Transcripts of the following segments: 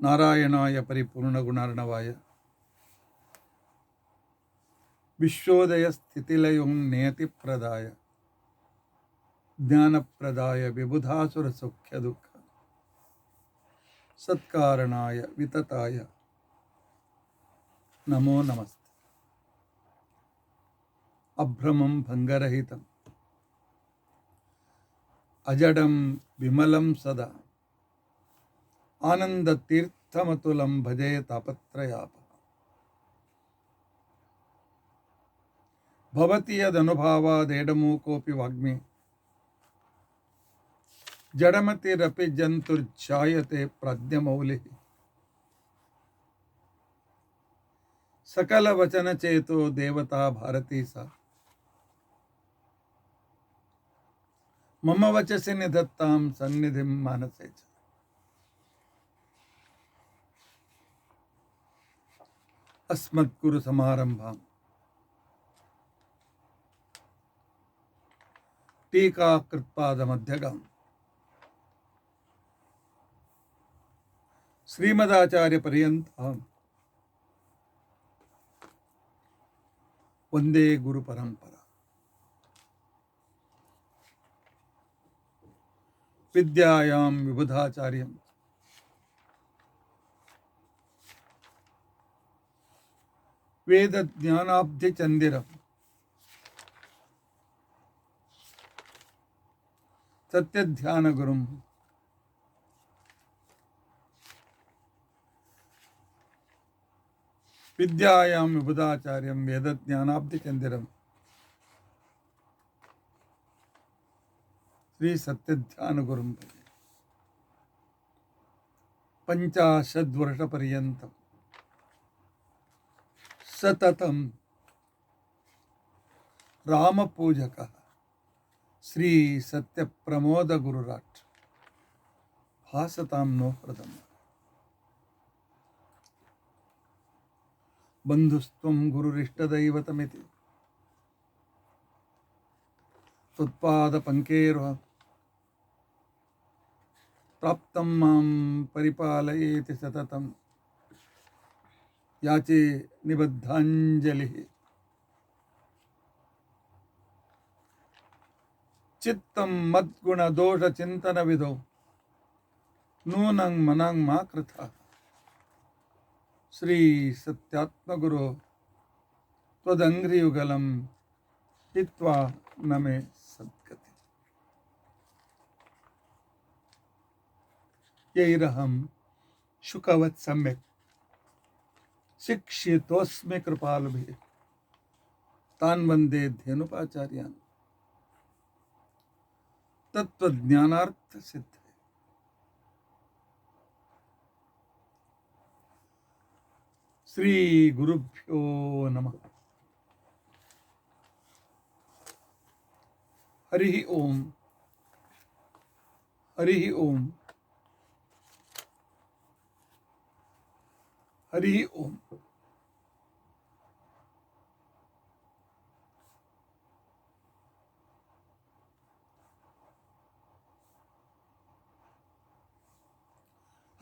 ನಾರಾಯಣಾಯ ಪರಿಪೂರ್ಣಗುಣಾರ್ಣವಾಯ ವಿಶ್ವೋದಯ ಸ್ಥಿತಿಲಯೋ ನಿಯತಿಪ್ರದಾಯ ಜ್ಞಾನಪ್ರದಾಯ ವಿಬುಧಾಸುರ ಸೌಖ್ಯ ದುಃಖ ಸತ್ಕಾರಣಾಯ ವಿತತಾಯ ನಮೋ ನಮಸ್ತೆ. ಅಭ್ರಮಂ ಭಂಗರಹಿತಂ ಅಜಡಂ ವಿಮಲಂ ಸದಾ ಆನಂದತೀರ್ಥಮತುಲಂ ಭಜೆ ತಾಪತ್ರಯಾಪ. ಭವತಿ ಯದನುಭಾವಾದೇಡಮೂಕೋಪಿ ವಾಗ್ಮಿ ಜಡಮತಿರಪಿ ಜಂತುರ್ಜಾಯತೆ ಪ್ರಾಜ್ಞಮೌಲಿಃ. ಸಕಲವಚನಚೇತೋ ದೇವತಾ ಭಾರತೀ ಸಾ ಮಮ ವಚಸಿ ನಿಧತ್ತಾಂ ಸನ್ನಿಧಿಂ ಮಾನಸೇ ಚ. ಅಸ್ಮದ್ಗುರು ಸಮಾರಂಭಾಂ ಟೀಕಾಕೃತ್ಪಾದಮಧ್ಯಗಾಂ ಶ್ರೀಮದಾಚಾರ್ಯಪರ್ಯಂತಾಂ ವಂದೇ ಗುರುಪರಂಪರಾ. ವಿದ್ಯಾಯಾಂ ವಿಬುಧಾಚಾರ್ಯಂ ವೇದಜ್ಞಾನಾಬ್ಧಿಚಂದಿರಂ ಸತ್ಯಧ್ಯಾನಗುರುಂ ವಿದ್ಯಾಯಾಂ ವಿಬುಧಾಚಾರ್ಯಂ ವೇದಜ್ಞಾನಾಬ್ಧಿಚಂದಿರಂ ಶ್ರೀ ಸತ್ಯಧ್ಯಾನಗುರುಂ ಪಂಚಾಶದ್ವರ್ಷಪರ್ಯಂತಂ ಸತತಂ ರಾಮಪೂಜಕಃ ಶ್ರೀ ಸತ್ಯಪ್ರಮೋದ ಗುರುರಾಟ್ ಭಾಸತಾಂ ನೋ ಹೃದಯ. ಬಂಧುಸ್ತ್ವಂ ಗುರುರಿಷ್ಟದೈವತಮಿತಿ ತ್ವತ್ಪಾದ ಪಂಕೇರ್ವ ಪ್ರಾಪ್ತಂ ಮಾಂ ಪರಿಪಾಲಯೇತಿ ಸತತಂ ಯಾಚೆ ನಿಬದ್ಧಾಂಜಲಿಃ. ಚಿತ್ತಂ ಮದ್ಗುಣದೋಷ ಚಿಂತನವಿದೋ ನೂನಂ ಮನಂ ಮಾ ಕೃತಃ. ಶ್ರೀ ಸತ್ಯಾತ್ಮಗುರು ತ್ವದಂಘ್ರಿಯುಗಲಂ ಹಿತ್ವಾ ನಮೇ ಸದ್ಗತಿ. ಯೈರಹಂ ಶುಕವತ್ ಸಮ್ಯಕ್ ಶಿಕ್ಷಿತೋಸ್ಮಿ ಕೃಪಾಲುಭಿಃ ತಾನ್ ವಂದೇ ಧೇನುಪಾಚಾರ್ಯಾನ್ ತತ್ವಜ್ಞಾನಾರ್ಥ ಸಿದ್ಧೇ. ಶ್ರೀ ಗುರುಭ್ಯೋ ನಮಃ. ಹರಿ ಓಂ ಹರಿ ಓಂ ಹರಿ ಓಂ.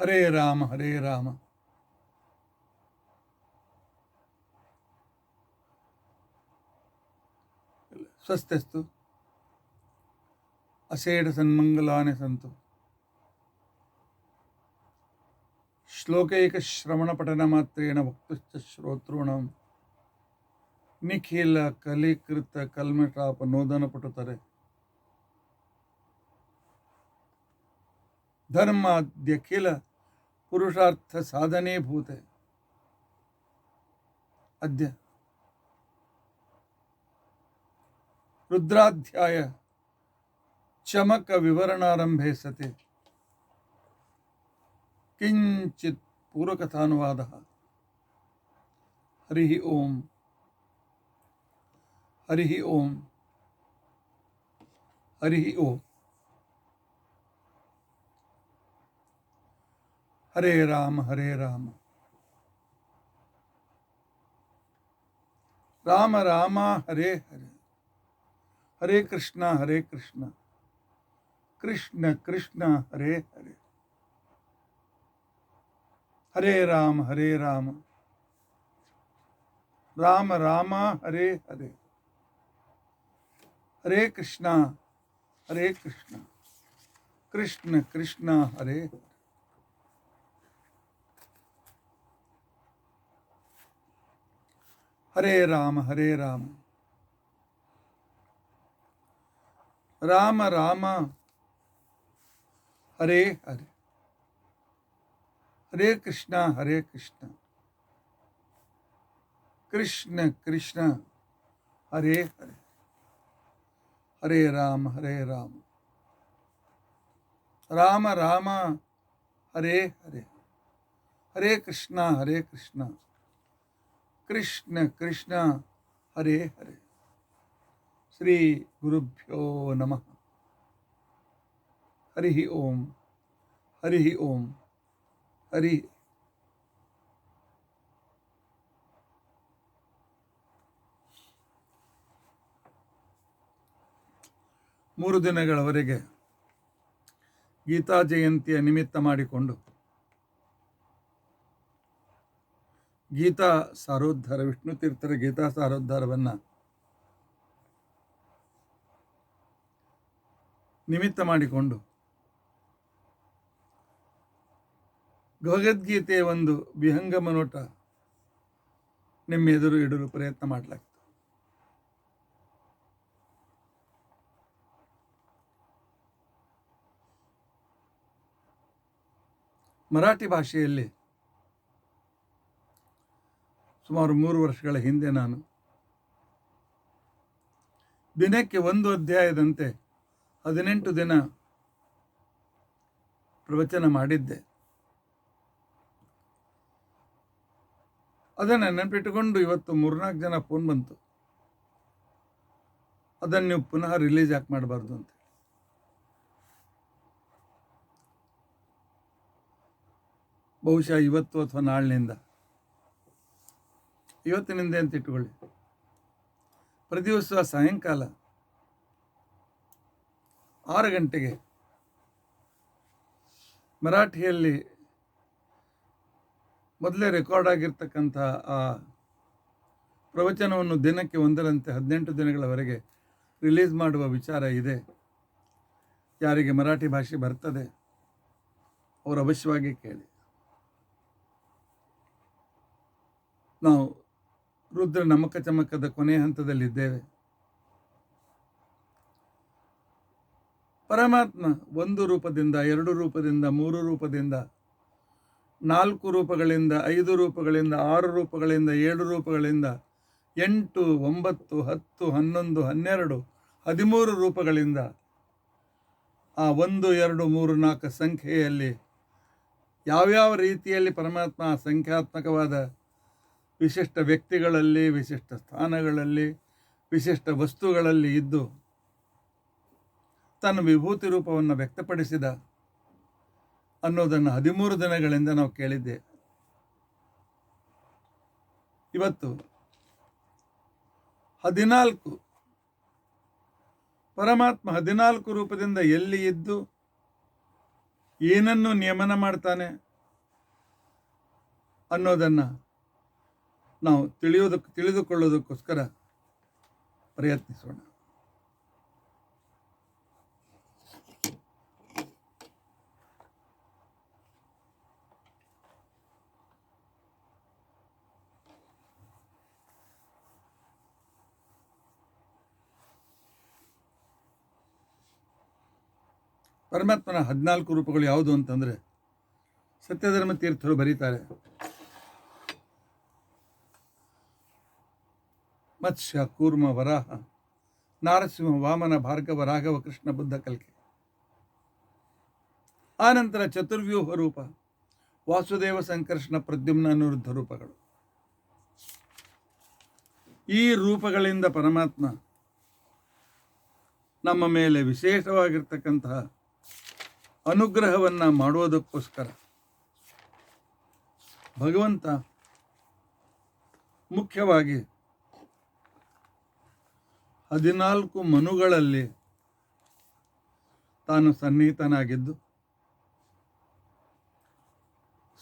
ಹರೇ ರಾಮ ಹರೇ ರಾಮ ಸ್ವಸ್ತಿಸ್ತು ಅಷೇಢ ಸನ್ಮಂಗಲಾನಿ ಸಂತು. ಶ್ಲೋಕೈಕ ಶ್ರವಣ ಪಠನ ಮಾತ್ರೇಣ ವಕ್ತುಶ್ಚ ಶ್ರೋತॄಣಾಂ ನಿಖಿಲ ಕಲಿಕೃತ ಕಲ್ಮಟಾಪ ನೋದನ ಪಟುತರೆ ಧರ್ಮಾದ್ಯಖಿಲ ಪುರುಷಾರ್ಥ ಸಾಧನೆ ಭೂತೆ. ಅದ್ಯ ರುದ್ರಾಧ್ಯಾಯ ಚಮಕ ವಿವರಣಾರಂಭೆ ಸತಿ ಕಿಂಚಿತ್ ಪೂರ್ವಕಥಾನುವಾದ. ಹರಿ ಓಂ ಹರಿ ಓಂ ಹರಿ ಓಂ. ಹರೇ ರಾಮ ಹರೇ ರಾಮ ರಾಮ ರಾಮ ಹರೇ ಹರೇ ಹರೇ ಕೃಷ್ಣ ಕೃಷ್ಣ ಕೃಷ್ಣ ಹರೇ ಹರೇ, ಹರೇ ರಾಮ ಹರೇ ರಾಮ, ರಾಮ ರಾಮ ಹರೇ ಹರೇ, ಹರೇ ಕೃಷ್ಣ ಕೃಷ್ಣ ಕೃಷ್ಣ ಹರೇ ಹರೇ. ಹರೇ ರಾಮ ಹರೇ ರಾಮ, ರಾಮ ರಾಮ ಹರೇ ಹರೇ, ಹರೇ ಕೃಷ್ಣ ಕೃಷ್ಣ ಕೃಷ್ಣ ಹರೇ ಹರೇ, ಹರೇ ರಾಮ ರಾಮ ರಾಮ ಹರೇ ಹರೇ, ಹರೇ ಕೃಷ್ಣ ಕೃಷ್ಣ ಕೃಷ್ಣ ಹರೇ ಹರೇ. ಶ್ರೀ ಗುರುಭ್ಯೋ ನಮಃ. ಹರಿ ಓಂ ಹರಿ ಓಂ ಹರಿ. ಮೂರು ದಿನಗಳವರೆಗೆ ಗೀತಾ ಜಯಂತಿಯ ನಿಮಿತ್ತ ಮಾಡಿಕೊಂಡು ಗೀತಾ ಸಾರೋದ್ಧಾರ, ವಿಷ್ಣು ತೀರ್ಥರ ಗೀತಾ ಸಾರೋದ್ಧಾರವನ್ನು ನಿಮಿತ್ತ ಮಾಡಿಕೊಂಡು ಭಗವದ್ಗೀತೆಯ ಒಂದು ವಿಹಂಗಮ ನೋಟ ನಿಮ್ಮ ಎದುರು ಇಡಲು ಪ್ರಯತ್ನ ಮಾಡಲಾಗ್ತದೆ. ಮರಾಠಿ ಭಾಷೆಯಲ್ಲಿ ಸುಮಾರು 3 ವರ್ಷಗಳ ಹಿಂದೆ ನಾನು ದಿನಕ್ಕೆ ಒಂದು ಅಧ್ಯಾಯದಂತೆ 18 ದಿನ ಪ್ರವಚನ ಮಾಡಿದ್ದೆ. ಅದನ್ನು ನೆನಪಿಟ್ಟುಕೊಂಡು ಇವತ್ತು 3-4 ಜನ ಫೋನ್ ಬಂತು, ಅದನ್ನು ನೀವು ಪುನಃ ರಿಲೀಸ್ ಯಾಕೆ ಮಾಡಬಾರ್ದು ಅಂತ. ಬಹುಶಃ ಇವತ್ತು ಅಥವಾ ನಾಳಿನಿಂದ, ಇವತ್ತಿನಿಂದ ಅಂತ ಇಟ್ಟುಕೊಳ್ಳಿ, ಪ್ರತಿ ದಿವಸ ಸಾಯಂಕಾಲ 6 ಗಂಟೆಗೆ ಮರಾಠಿಯಲ್ಲಿ ಮೊದಲೇ ರೆಕಾರ್ಡ್ ಆಗಿರ್ತಕ್ಕಂಥ ಆ ಪ್ರವಚನವನ್ನು ದಿನಕ್ಕೆ ಒಂದರಂತೆ 18 ದಿನಗಳವರೆಗೆ ರಿಲೀಸ್ ಮಾಡುವ ವಿಚಾರ ಇದೆ. ಯಾರಿಗೆ ಮರಾಠಿ ಭಾಷೆ ಬರ್ತದೆ ಅವರು ಅವಶ್ಯವಾಗಿ ಕೇಳಿ. ನಾವು ರುದ್ರ ನಮಕ ಚಮಕದ ಕೊನೆಯ ಹಂತದಲ್ಲಿದ್ದೇವೆ. ಪರಮಾತ್ಮ 1 ರೂಪದಿಂದ 2 ರೂಪದಿಂದ 3 ರೂಪದಿಂದ 4 ರೂಪಗಳಿಂದ 5 ರೂಪಗಳಿಂದ 6 ರೂಪಗಳಿಂದ 7 ರೂಪಗಳಿಂದ 8 9 10 11 12 13 ರೂಪಗಳಿಂದ ಆ 1 2 3 4 ಸಂಖ್ಯೆಯಲ್ಲಿ ಯಾವ್ಯಾವ ರೀತಿಯಲ್ಲಿ ಪರಮಾತ್ಮ ಸಂಖ್ಯಾತ್ಮಕವಾದ ವಿಶಿಷ್ಟ ವ್ಯಕ್ತಿಗಳಲ್ಲಿ, ವಿಶಿಷ್ಟ ಸ್ಥಾನಗಳಲ್ಲಿ, ವಿಶಿಷ್ಟ ವಸ್ತುಗಳಲ್ಲಿ ಇದ್ದು ತನ್ನ ವಿಭೂತಿ ರೂಪವನ್ನು ವ್ಯಕ್ತಪಡಿಸಿದ ಅನ್ನೋದನ್ನು 13 ದಿನಗಳಿಂದ ನಾವು ಕೇಳಿದ್ದೆ. ಇವತ್ತು 14 ಪರಮಾತ್ಮ 14 ರೂಪದಿಂದ ಎಲ್ಲಿ ಇದ್ದು ಏನನ್ನು ನಿಯಮನ ಮಾಡ್ತಾನೆ ಅನ್ನೋದನ್ನು ನಾವು ತಿಳಿದುಕೊಳ್ಳೋದಕ್ಕೋಸ್ಕರ ಪ್ರಯತ್ನಿಸೋಣ. ಪರಮಾತ್ಮನ 14 ರೂಪಗಳು ಯಾವುದು ಅಂತಂದರೆ, ಸತ್ಯಧರ್ಮ ತೀರ್ಥರು ಬರೀತಾರೆ, ಮತ್ಸ್ಯ ಕೂರ್ಮ ವರಾಹ ನಾರಸಿಂಹ ವಾಮನ ಭಾರ್ಗವ ರಾಘವ ಕೃಷ್ಣ ಬುದ್ಧ ಕಲ್ಕಿ. ಆನಂತರ ಚತುರ್ವ್ಯೂಹ ರೂಪ ವಾಸುದೇವ ಸಂಕರ್ಷಣ ಪ್ರದ್ಯುಮ್ನ ಅನಿರುದ್ಧ ರೂಪಗಳು. ಈ ರೂಪಗಳಿಂದ ಪರಮಾತ್ಮ ನಮ್ಮ ಮೇಲೆ ವಿಶೇಷವಾಗಿರ್ತಕ್ಕಂತಹ ಅನುಗ್ರಹವನ್ನು ಮಾಡುವುದಕ್ಕೋಸ್ಕರ ಭಗವಂತ ಮುಖ್ಯವಾಗಿ 14 ಮನುಗಳಲ್ಲಿ ತಾನು ಸನ್ನಿಹಿತನಾಗಿದ್ದು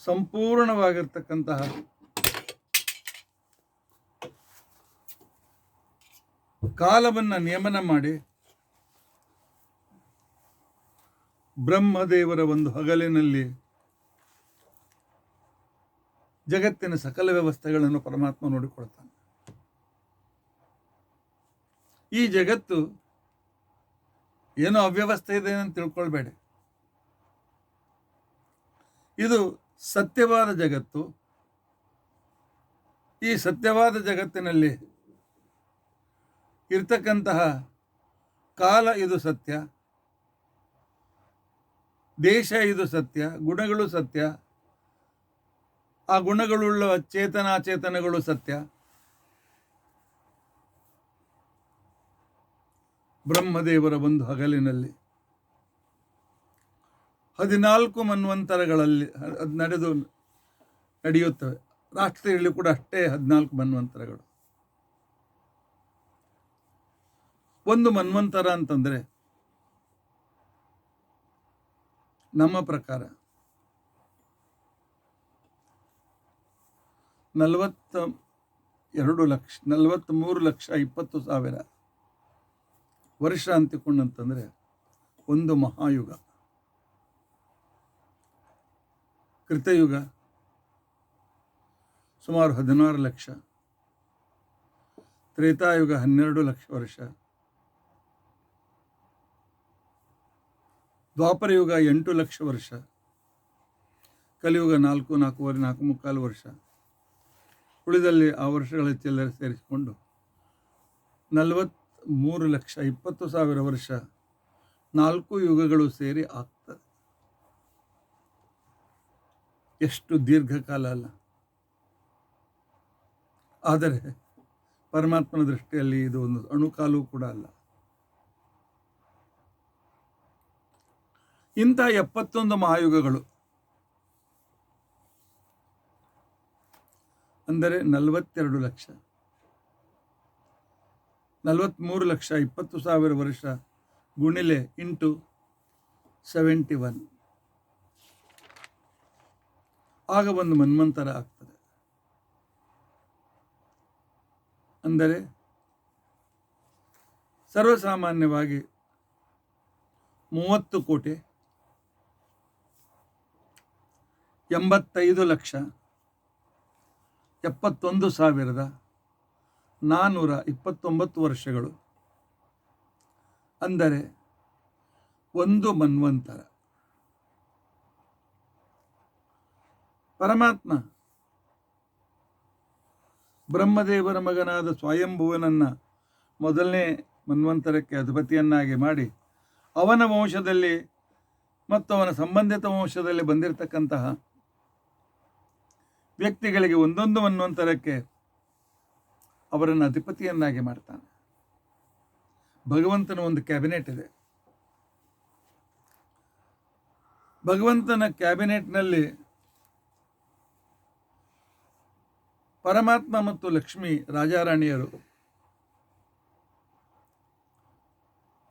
ಸಂಪೂರ್ಣವಾಗಿರ್ತಕ್ಕಂತಹ ಕಾಲವನ್ನು ನಿಯಮನ ಮಾಡಿ ಬ್ರಹ್ಮದೇವರ ಒಂದು ಹಗಲಿನಲ್ಲಿ ಜಗತ್ತಿನ ಸಕಲ ವ್ಯವಸ್ಥೆಗಳನ್ನು ಪರಮಾತ್ಮ ನೋಡಿಕೊಳ್ತಾನೆ. ಈ ಜಗತ್ತು ಏನೋ ಅವ್ಯವಸ್ಥೆ ಇದೆ ಅಂತ ತಿಳ್ಕೊಳ್ಬೇಡಿ. ಇದು ಸತ್ಯವಾದ ಜಗತ್ತು. ಈ ಸತ್ಯವಾದ ಜಗತ್ತಿನಲ್ಲಿ ಇರ್ತಕ್ಕಂತಹ ಕಾಲ ಇದು ಸತ್ಯ, ದೇಶ ಇದು ಸತ್ಯ, ಗುಣಗಳು ಸತ್ಯ, ಆ ಗುಣಗಳುಳ್ಳ ಚೇತನಾಚೇತನಗಳು ಸತ್ಯ. ಬ್ರಹ್ಮದೇವರ ಒಂದು ಹಗಲಿನಲ್ಲಿ 14 ಮನ್ವಂತರಗಳಲ್ಲಿ ನಡೆಯುತ್ತವೆ. ರಾಷ್ಟ್ರೀಯಲ್ಲಿ ಕೂಡ ಅಷ್ಟೇ 14 ಮನ್ವಂತರಗಳು. ಒಂದು ಮನ್ವಂತರ ಅಂತಂದರೆ ನಮ್ಮ ಪ್ರಕಾರ 43,20,000 ವರ್ಷ ಅಂತಿಕೊಂಡಂತಂದರೆ ಒಂದು ಮಹಾಯುಗ. ಕೃತಯುಗ ಸುಮಾರು 16 ಲಕ್ಷ, ತ್ರೇತಾಯುಗ 12 ಲಕ್ಷ ವರ್ಷ, ದ್ವಾಪರಯುಗ 8 ಲಕ್ಷ ವರ್ಷ, ಕಲಿಯುಗ 4.25 ವರ್ಷ. ಉಳಿದಲ್ಲಿ ಆ ವರ್ಷಗಳ ಚಿಲ್ಲರೆ ಸೇರಿಸಿಕೊಂಡು 43,20,000 ವರ್ಷ 4 ಯುಗಗಳು ಸೇರಿ ಆಗ್ತದೆ. ಎಷ್ಟು ದೀರ್ಘಕಾಲ ಅಲ್ಲ. ಆದರೆ ಪರಮಾತ್ಮನ ದೃಷ್ಟಿಯಲ್ಲಿ ಇದು ಒಂದು ಅಣುಕಾಲೂ ಕೂಡ ಅಲ್ಲ. ಇಂಥ 71 ಮಹಾಯುಗಗಳು ಅಂದರೆ 42 ಲಕ್ಷ, 43,20,000 ವರ್ಷ ಗುಣಿಲೆ ಇಂಟು 71, ಆಗ ಒಂದು ಮನ್ವಂತರ ಆಗ್ತದೆ. ಅಂದರೆ ಸರ್ವಸಾಮಾನ್ಯವಾಗಿ 30 ಕೋಟಿ 85,71,429 ವರ್ಷಗಳು, ಅಂದರೆ ಒಂದು ಮನ್ವಂತರ. ಪರಮಾತ್ಮ ಬ್ರಹ್ಮದೇವರ ಮಗನಾದ ಸ್ವಯಂಭುವನನ್ನು ಮೊದಲನೇ ಮನ್ವಂತರಕ್ಕೆ ಅಧಿಪತಿಯನ್ನಾಗಿ ಮಾಡಿ ಅವನ ವಂಶದಲ್ಲಿ ಮತ್ತು ಅವನ ಸಂಬಂಧಿತ ವಂಶದಲ್ಲಿ ಬಂದಿರತಕ್ಕಂತಹ ವ್ಯಕ್ತಿಗಳಿಗೆ ಒಂದೊಂದು ಮನ್ವಂತರಕ್ಕೆ ಅವರನ್ನು ಅಧಿಪತಿಯನ್ನಾಗಿ ಮಾಡ್ತಾನೆ. ಭಗವಂತನ ಒಂದು ಕ್ಯಾಬಿನೆಟ್ ಇದೆ. ಭಗವಂತನ ಕ್ಯಾಬಿನೆಟ್ನಲ್ಲಿ ಪರಮಾತ್ಮ ಮತ್ತು ಲಕ್ಷ್ಮಿ ರಾಜಾರಾಣಿಯರು,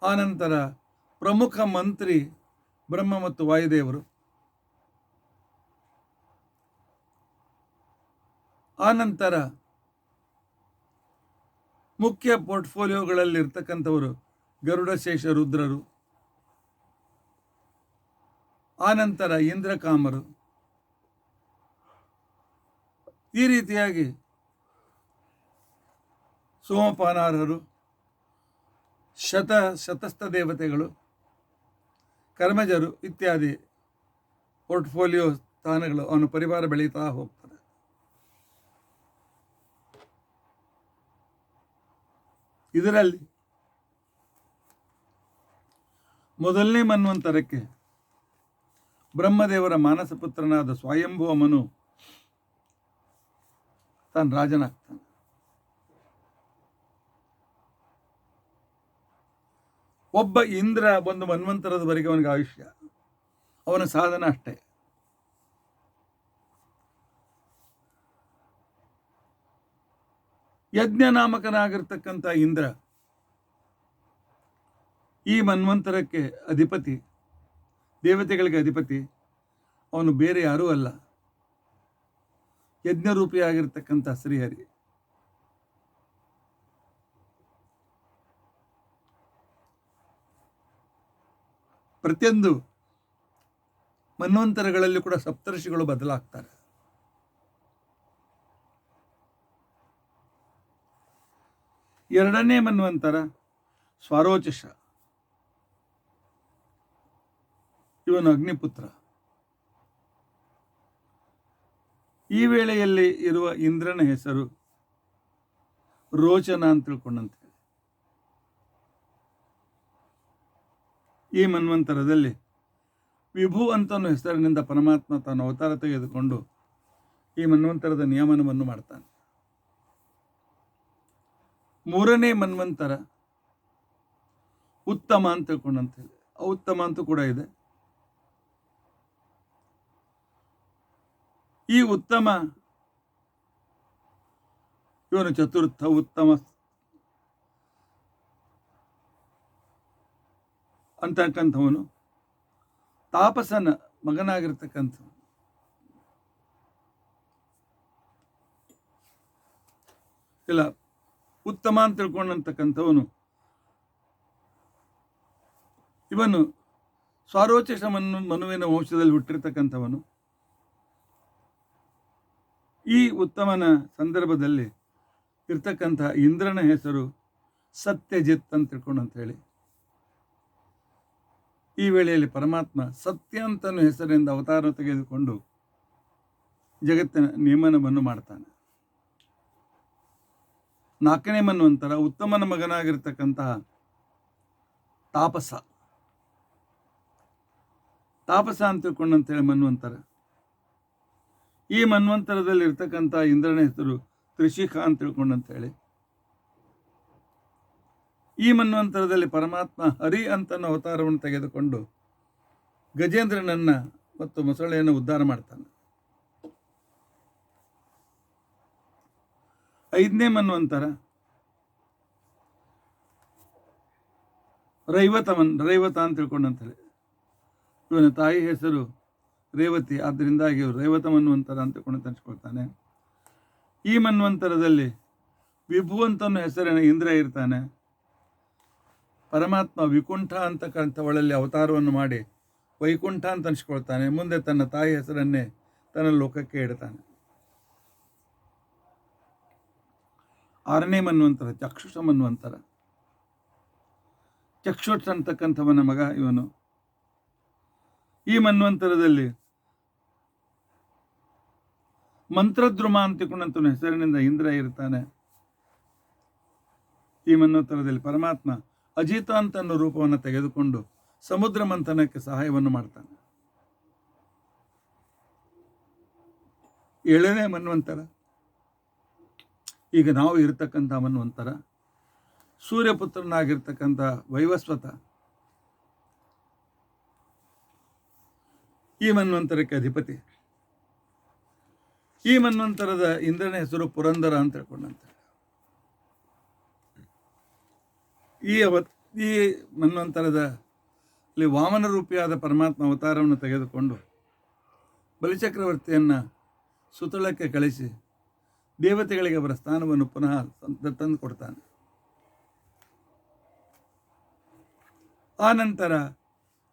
ಆನಂತರ ಪ್ರಮುಖ ಮಂತ್ರಿ ಬ್ರಹ್ಮ ಮತ್ತು ವಾಯುದೇವರು, ಆನಂತರ ಮುಖ್ಯ ಪೋರ್ಟ್ಫೋಲಿಯೋಗಳಲ್ಲಿ ಇರ್ತಕ್ಕಂಥವರು ಗರುಡಶೇಷ ರುದ್ರರು, ಆನಂತರ ಇಂದ್ರಕಾಮರು. ಈ ರೀತಿಯಾಗಿ ಸೋಮಪಾನಾರ್ಹರು, ಶತಸ್ಥ ದೇವತೆಗಳು, ಕರ್ಮಜರು ಇತ್ಯಾದಿ ಪೋರ್ಟ್ಫೋಲಿಯೋ ಸ್ಥಾನಗಳು ಅವನ ಪರಿವಾರ ಬೆಳೀತಾ ಹೋಗ್ತದೆ. ಇದರಲ್ಲಿ ಮೊದಲನೇ ಮನ್ವಂತರಕ್ಕೆ ಬ್ರಹ್ಮದೇವರ ಮಾನಸ ಪುತ್ರನಾದ ಸ್ವಯಂಭುವ ಮನು ತಾನು ರಾಜನಾಗ್ತಾನೆ. ಒಬ್ಬ ಇಂದ್ರ ಒಂದು ಮನ್ವಂತರದವರೆಗೆ ಅವನಿಗೆ ಆಯುಷ್ಯ, ಅವನ ಸಾಧನ ಅಷ್ಟೇ. ಯಜ್ಞ ನಾಮಕನಾಗಿರ್ತಕ್ಕಂಥ ಇಂದ್ರ ಈ ಮನ್ವಂತರಕ್ಕೆ ಅಧಿಪತಿ, ದೇವತೆಗಳಿಗೆ ಅಧಿಪತಿ ಅವನು ಬೇರೆ ಯಾರೂ ಅಲ್ಲ, ಯಜ್ಞರೂಪಿಯಾಗಿರ್ತಕ್ಕಂಥ ಶ್ರೀಹರಿ. ಪ್ರತಿಯೊಂದು ಮನ್ವಂತರಗಳಲ್ಲಿ ಕೂಡ ಸಪ್ತರ್ಷಿಗಳು ಬದಲಾಗ್ತಾರೆ. ಎರಡನೇ ಮನ್ವಂತರ ಸ್ವಾರೋಚಷ, ಇವನು ಅಗ್ನಿಪುತ್ರ. ಈ ವೇಳೆಯಲ್ಲಿ ಇರುವ ಇಂದ್ರನ ಹೆಸರು ರೋಚನ ಅಂತ ತಿಳ್ಕೊಂಡಂತೆ. ಈ ಮನ್ವಂತರದಲ್ಲಿ ವಿಭು ಅಂತನೋ ಹೆಸರಿನಿಂದ ಪರಮಾತ್ಮ ತಾನು ಅವತಾರ ತೆಗೆದುಕೊಂಡು ಈ ಮನ್ವಂತರದ ನಿಯಮನವನ್ನು ಮಾಡ್ತಾನೆ. ಮೂರನೇ ಮನ್ವಂತರ ಉತ್ತಮ ಅಂತ ತಿಳ್ಕೊಂಡಂತೆ. ಉತ್ತಮ ಅಂತೂ ಕೂಡ ಇದೆ. ಈ ಉತ್ತಮ ಇವನು ಚತುರ್ಥ ಉತ್ತಮ ಅಂತಕ್ಕಂಥವನು ತಾಪಸನ ಮಗನಾಗಿರ್ತಕ್ಕಂಥವನು. ಇಲ್ಲ, ಉತ್ತಮ ಅಂತ ತಿಳ್ಕೊಂಡಂತಕ್ಕಂಥವನು ಇವನು ಸ್ವಾರೋಚಷ ಮನುವಿನ ವಂಶದಲ್ಲಿ ಹುಟ್ಟಿರ್ತಕ್ಕಂಥವನು. ಈ ಉತ್ತಮನ ಸಂದರ್ಭದಲ್ಲಿ ಇರ್ತಕ್ಕಂಥ ಇಂದ್ರನ ಹೆಸರು ಸತ್ಯಜಿತ್ ಅಂತ ತಿಳ್ಕೊಂಡು ಅಂತ ಹೇಳಿ. ಈ ವೇಳೆಯಲ್ಲಿ ಪರಮಾತ್ಮ ಸತ್ಯ ಅಂತನೂ ಹೆಸರಿನಿಂದ ಅವತಾರ ತೆಗೆದುಕೊಂಡು ಜಗತ್ತಿನ ನಿಯಮನವನ್ನು ಮಾಡ್ತಾನೆ. ನಾಲ್ಕನೇ ಮನ್ವಂತರ ಉತ್ತಮನ ಮಗನಾಗಿರ್ತಕ್ಕಂತಹ ತಾಪಸ ಅಂತ ತಿಳ್ಕೊಂಡಂತೇಳಿ ಮನ್ವಂತರ. ಈ ಮನ್ವಂತರದಲ್ಲಿ ಇರ್ತಕ್ಕಂಥ ಇಂದ್ರನ ಹೆಸರು ತ್ರಿಶಿಖ ಅಂತ ತಿಳ್ಕೊಂಡಂತೇಳಿ. ಈ ಮನ್ವಂತರದಲ್ಲಿ ಪರಮಾತ್ಮ ಹರಿ ಅಂತನ ಅವತಾರವನ್ನು ತೆಗೆದುಕೊಂಡು ಗಜೇಂದ್ರನನ್ನ ಮತ್ತು ಮೊಸಳೆಯನ್ನು ಉದ್ಧಾರ ಮಾಡ್ತಾನೆ. ಐದನೇ ಮನ್ವಂತರ ರೈವತ ಅಂತ ತಿಳ್ಕೊಂಡಂತೇಳಿ. ಇವನ ತಾಯಿ ಹೆಸರು ರೇವತಿ, ಆದ್ದರಿಂದಾಗಿ ರೈವತ ಮನ್ವಂತರ ಅಂತ ತಿಳ್ಕೊಂಡು ತರಿಸ್ಕೊಳ್ತಾನೆ. ಈ ಮನ್ವಂತರದಲ್ಲಿ ವಿಭು ಅಂತನೂ ಹೆಸರಿನ ಇಂದ್ರ ಇರ್ತಾನೆ. ಪರಮಾತ್ಮ ವಿಕುಂಠ ಅಂತಕ್ಕಂಥವಳಲ್ಲಿ ಅವತಾರವನ್ನು ಮಾಡಿ ವೈಕುಂಠ ಅಂತ ಅನಿಸ್ಕೊಳ್ತಾನೆ. ಮುಂದೆ ತನ್ನ ತಾಯಿ ಹೆಸರನ್ನೇ ತನ್ನ ಲೋಕಕ್ಕೆ ಇಡ್ತಾನೆ. ಆರನೇ ಮನ್ವಂತರ ಚಕ್ಷುಷ ಮನ್ವಂತರ. ಚಕ್ಷುಷ್ ಅಂತಕ್ಕಂಥವನ ಮಗ ಇವನು. ಈ ಮನ್ವಂತರದಲ್ಲಿ ಮಂತ್ರದ್ರುಮ ಅಂತಿಕೊಂಡಂತ ಹೆಸರಿನಿಂದ ಇಂದ್ರ ಇರ್ತಾನೆ. ಈ ಮನ್ವಂತರದಲ್ಲಿ ಪರಮಾತ್ಮ ಅಜಿತ ಅಂತ ಅನ್ನೋ ರೂಪವನ್ನು ತೆಗೆದುಕೊಂಡು ಸಮುದ್ರ ಮಂಥನಕ್ಕೆ ಸಹಾಯವನ್ನು ಮಾಡ್ತಾನೆ. ಏಳನೇ ಮನ್ವಂತರ ಈಗ ನಾವು ಇರತಕ್ಕಂಥ ಮನ್ವಂತರ ಸೂರ್ಯಪುತ್ರನಾಗಿರ್ತಕ್ಕಂಥ ವೈವಸ್ವತ ಈ ಮನ್ವಂತರಕ್ಕೆ ಅಧಿಪತಿ. ಈ ಮನ್ವಂತರದ ಇಂದ್ರನ ಹೆಸರು ಪುರಂದರ ಅಂತ ಹೇಳ್ಕೊಂಡಂತೆ. ಈ ಮನ್ವಂತರದಲ್ಲಿ ವಾಮನ ರೂಪಿಯಾದ ಪರಮಾತ್ಮ ಅವತಾರವನ್ನು ತೆಗೆದುಕೊಂಡು ಬಲಿಚಕ್ರವರ್ತಿಯನ್ನು ಸುತಳಕ್ಕೆ ಕಳಿಸಿ ದೇವತೆಗಳಿಗೆ ಅವರ ಸ್ಥಾನವನ್ನು ಪುನಃ ತಂದು ಕೊಡ್ತಾನೆ. ಆ ನಂತರ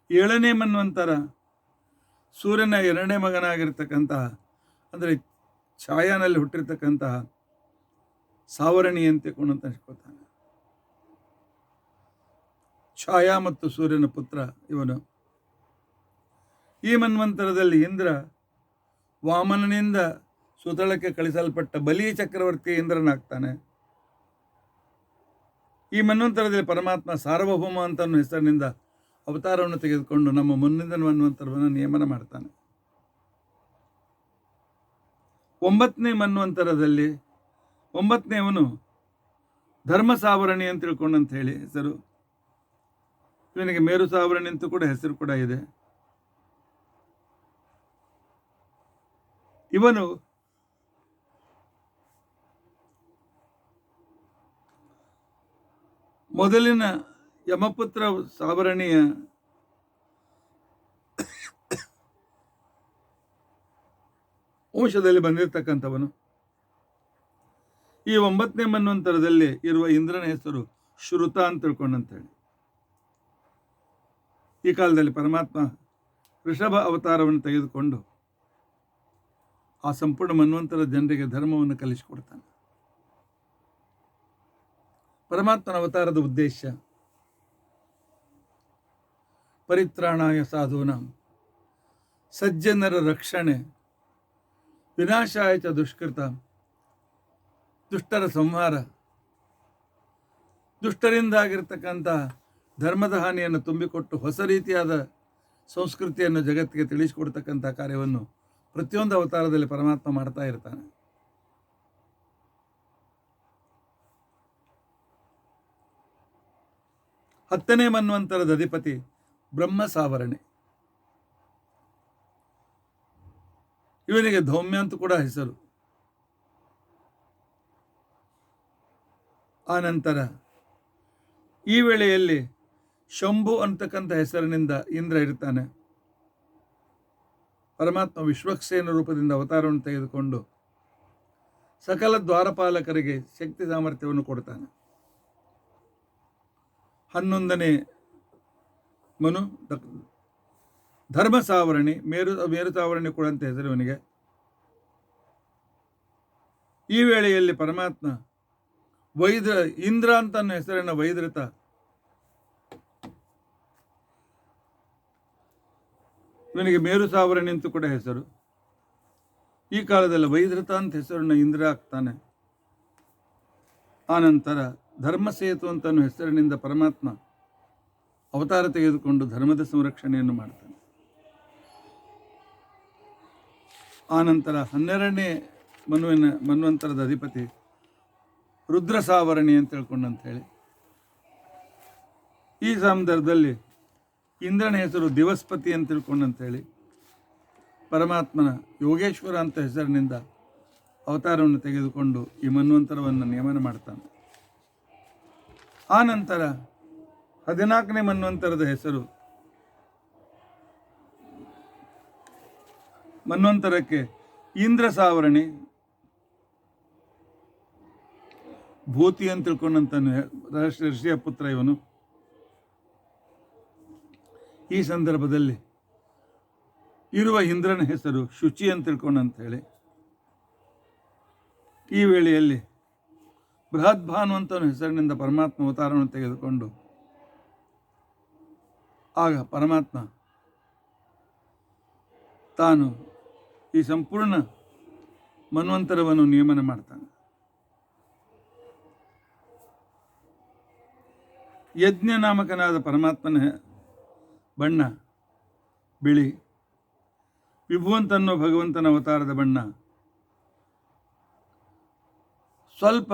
ಏಳನೇ ಮನ್ವಂತರ ಸೂರ್ಯನ ಎರಡನೇ ಮಗನಾಗಿರ್ತಕ್ಕಂತಹ, ಅಂದರೆ ಛಾಯಾನಲ್ಲಿ ಹುಟ್ಟಿರ್ತಕ್ಕಂತಹ ಸಾವರಣಿ ಅಂತ ಅನ್ಸ್ಕೊಳ್ತಾನೆ. ಛಾಯಾ ಮತ್ತು ಸೂರ್ಯನ ಪುತ್ರ ಇವನು. ಈ ಮನ್ವಂತರದಲ್ಲಿ ಇಂದ್ರ ವಾಮನನಿಂದ ಸುತಳಕ್ಕೆ ಕಳಿಸಲ್ಪಟ್ಟ ಬಲಿ ಚಕ್ರವರ್ತಿ ಇಂದ್ರನಾಗ್ತಾನೆ. ಈ ಮನ್ವಂತರದಲ್ಲಿ ಪರಮಾತ್ಮ ಸಾರ್ವಭೌಮ ಅಂತ ಹೆಸರಿನಿಂದ ಅವತಾರವನ್ನು ತೆಗೆದುಕೊಂಡು ನಮ್ಮ ಮುಂದಿನ ಮನ್ವಂತರವನ್ನು ನಿಯಮನ ಮಾಡ್ತಾನೆ. ಒಂಬತ್ತನೇ ಮನ್ವಂತರದಲ್ಲಿ ಒಂಬತ್ತನೇವನು ಧರ್ಮ ಸಾವರಣಿ ಅಂತ ತಿಳ್ಕೊಂಡಂತ ಹೇಳಿ ಹೆಸರು. ಇವನಿಗೆ ಮೇರು ಸಾವರಣಿ ಅಂತೂ ಕೂಡ ಹೆಸರು ಕೂಡ ಇದೆ. ಇವನು ಮೊದಲಿನ ಯಮಪುತ್ರ ಸಾವರಣಿಯ ವಂಶದಲ್ಲಿ ಬಂದಿರತಕ್ಕಂಥವನು. ಈ 9ನೇ ಮನ್ವಂತರದಲ್ಲಿ ಇರುವ ಇಂದ್ರನ ಹೆಸರು ಶ್ರುತ ಅಂತ ತಿಳ್ಕೊಂಡಂತೇಳಿ. ಈ ಕಾಲದಲ್ಲಿ ಪರಮಾತ್ಮ ವೃಷಭ ಅವತಾರವನ್ನು ತೆಗೆದುಕೊಂಡು ಆ ಸಂಪೂರ್ಣ ಮನ್ವಂತರ ಜನರಿಗೆ ಧರ್ಮವನ್ನು ಕಲಿಸಿಕೊಡ್ತಾನೆ. ಪರಮಾತ್ಮನ ಅವತಾರದ ಉದ್ದೇಶ ಪರಿತ್ರಾಣಾಯ ಸಾಧೂನಾಂ, ಸಜ್ಜನರ ರಕ್ಷಣೆ, ವಿನಾಶಾಯ ಚ ದುಷ್ಕೃತ, ದುಷ್ಟರ ಸಂಹಾರ, ದುಷ್ಟರಿಂದಾಗಿರ್ತಕ್ಕಂಥ ಧರ್ಮದ ಹಾನಿಯನ್ನು ತುಂಬಿಕೊಟ್ಟು ಹೊಸ ರೀತಿಯಾದ ಸಂಸ್ಕೃತಿಯನ್ನು ಜಗತ್ತಿಗೆ ತಿಳಿಸಿಕೊಡ್ತಕ್ಕಂಥ ಕಾರ್ಯವನ್ನು ಪ್ರತಿಯೊಂದು ಅವತಾರದಲ್ಲಿ ಪರಮಾತ್ಮ ಮಾಡ್ತಾ ಇರ್ತಾನೆ. ಹತ್ತನೇ ಮನ್ವಂತರದ ಅಧಿಪತಿ ಬ್ರಹ್ಮ ಸಾವರಣೆ. ಇವನಿಗೆ ಧೌಮ್ಯ ಅಂತ ಕೂಡ ಹೆಸರು. ಆನಂತರ ಈ ವೇಳೆಯಲ್ಲಿ ಶಂಭು ಅಂತಕ್ಕಂಥ ಹೆಸರಿನಿಂದ ಇಂದ್ರ ಇರ್ತಾನೆ. ಪರಮಾತ್ಮ ವಿಶ್ವಕ್ಸೇನ ರೂಪದಿಂದ ಅವತಾರವನ್ನು ತೆಗೆದುಕೊಂಡು ಸಕಲ ದ್ವಾರಪಾಲಕರಿಗೆ ಶಕ್ತಿ ಸಾಮರ್ಥ್ಯವನ್ನು ಕೊಡ್ತಾನೆ. 11ನೇ ಮನು ಧರ್ಮ ಸಾವರಣಿ, ಮೇರು ಸಾವರಣಿ ಕೂಡ ಅಂತ ಹೆಸರು ಇವನಿಗೆ. ಈ ವೇಳೆಯಲ್ಲಿ ಪರಮಾತ್ಮ ಇಂದ್ರ ಅಂತ ಹೆಸರನ್ನು ವೈದ್ರತ ಇವನಿಗೆ ಮೇರು ಸಾವರಣಿ ಅಂತ ಕೂಡ ಹೆಸರು. ಈ ಕಾಲದಲ್ಲಿ ವೈದ್ರತ ಅಂತ ಹೆಸರನ್ನು ಇಂದ್ರ ಆಗ್ತಾನೆ. ಆನಂತರ ಧರ್ಮಸೇತು ಅಂತ ಹೆಸರಿನಿಂದ ಪರಮಾತ್ಮ ಅವತಾರ ತೆಗೆದುಕೊಂಡು ಧರ್ಮದ ಸಂರಕ್ಷಣೆಯನ್ನು ಮಾಡ್ತಾನೆ. ಆನಂತರ 12ನೇ ಮನ್ವಂತರದ ಅಧಿಪತಿ ರುದ್ರ ಸಾವರಣಿ ಅಂತ ತಿಳ್ಕೊಂಡಂತ ಹೇಳಿ. ಈ ಸಂದರ್ಭದಲ್ಲಿ ಇಂದ್ರನ ಹೆಸರು ದಿವಸ್ಪತಿ ಅಂತ ತಿಳ್ಕೊಂಡಂತೇಳಿ ಪರಮಾತ್ಮನ ಯೋಗೇಶ್ವರ ಅಂತ ಹೆಸರಿನಿಂದ ಅವತಾರವನ್ನು ತೆಗೆದುಕೊಂಡು ಈ ಮನ್ವಂತರವನ್ನು ನೇಮನ ಮಾಡ್ತಾನೆ. ಆನಂತರ 14ನೇ ಮನ್ವಂತರದ ಹೆಸರು ಮನ್ವಂತರಕ್ಕೆ ಇಂದ್ರ ಸಾವರಣಿ, ಭೂತಿ ಅಂತ ತಿಳ್ಕೊಂಡಂತಾನೆ ಋಷಿಯ ಪುತ್ರ ಇವನು. ಈ ಸಂದರ್ಭದಲ್ಲಿ ಇರುವ ಇಂದ್ರನ ಹೆಸರು ಶುಚಿ ಅಂತ ತಿಳ್ಕೊಂಡಂತ ಹೇಳಿ. ಈ ವೇಳೆಯಲ್ಲಿ ಬೃಹದ್ಭಾನು ಅಂತ ಹೆಸರಿನಿಂದ ಪರಮಾತ್ಮ ಅವತಾರವನ್ನು ತೆಗೆದುಕೊಂಡು ಆಗ ಪರಮಾತ್ಮ ತಾನು ಈ ಸಂಪೂರ್ಣ ಮನ್ವಂತರವನ್ನು ನೇಮನ ಮಾಡ್ತಾನೆ. ಯಜ್ಞ ನಾಮಕನಾದ ಪರಮಾತ್ಮನ ಬಣ್ಣ ಬಿಳಿ, ವಿಭುವಂತನ್ನೋ ಭಗವಂತನ ಅವತಾರದ ಬಣ್ಣ ಸ್ವಲ್ಪ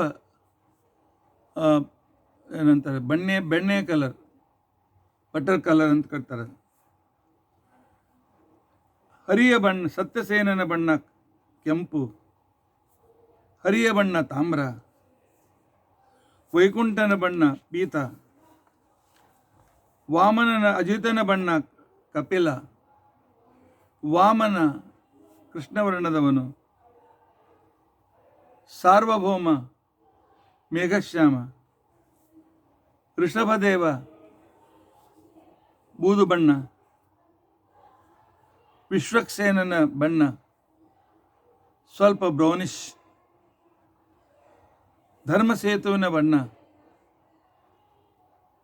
ಏನಂತಾರೆ ಬೆಣ್ಣೆ ಕಲರ್, ಬಟರ್ ಕಲರ್ ಅಂತ ಕರ್ತಾರೆ. ಹರಿಯ ಬಣ್ಣ ಸತ್ಯಸೇನನ ಬಣ್ಣ ಕೆಂಪು, ಹರಿಯ ಬಣ್ಣ ತಾಮ್ರ, ವೈಕುಂಠನ ಬಣ್ಣ ಪೀತ, ವಾಮನನ ಅಜಿತನ ಬಣ್ಣ ಕಪಿಲ, ವಾಮನ ಕೃಷ್ಣವರ್ಣದವನು, ಸಾರ್ವಭೌಮ ಮೇಘಶ್ಯಾಮ, ಋಷಭದೇವ ಬೂದು ಬಣ್ಣ, ವಿಶ್ವಕ್ಸೇನನ ಬಣ್ಣ ಸ್ವಲ್ಪ ಬ್ರೌನಿಶ್, ಧರ್ಮಸೇತುವಿನ ಬಣ್ಣ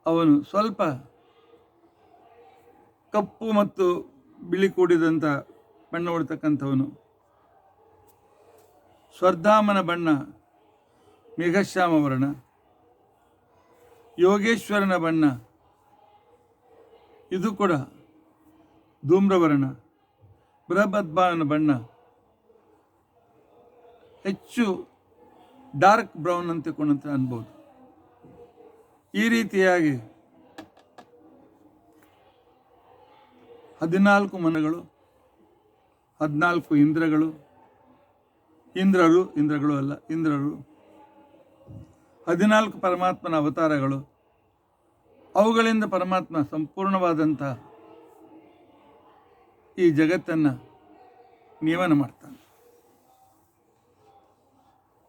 ಅವನು ಸ್ವಲ್ಪ ಕಪ್ಪು ಮತ್ತು ಬಿಳಿ ಕೂಡಿದಂಥ ಬಣ್ಣ ಹೊಡ್ತಕ್ಕಂಥವನು, ಸ್ವರ್ಧಾಮನ ಬಣ್ಣ ಮೇಘಶ್ಯಾಮ ವರ್ಣ, ಯೋಗೇಶ್ವರನ ಬಣ್ಣ ಇದು ಕೂಡ ಧೂಮ್ರವರ್ಣ, ಬೃಹದ್ಭಾವನ ಬಣ್ಣ ಹೆಚ್ಚು ಡಾರ್ಕ್ ಬ್ರೌನ್ ಅಂತ ತಿಳ್ಕೊಂಡಂತ ಅನ್ಬೋದು. ಈ ರೀತಿಯಾಗಿ 14 ಮನಗಳು, 14 ಇಂದ್ರಗಳು, ಇಂದ್ರಗಳು ಅಲ್ಲ ಇಂದ್ರರು, 14 ಪರಮಾತ್ಮನ ಅವತಾರಗಳು, ಅವುಗಳಿಂದ ಪರಮಾತ್ಮ ಸಂಪೂರ್ಣವಾದಂಥ ಈ ಜಗತ್ತನ್ನು ನಿಯಮನ ಮಾಡ್ತಾನೆ.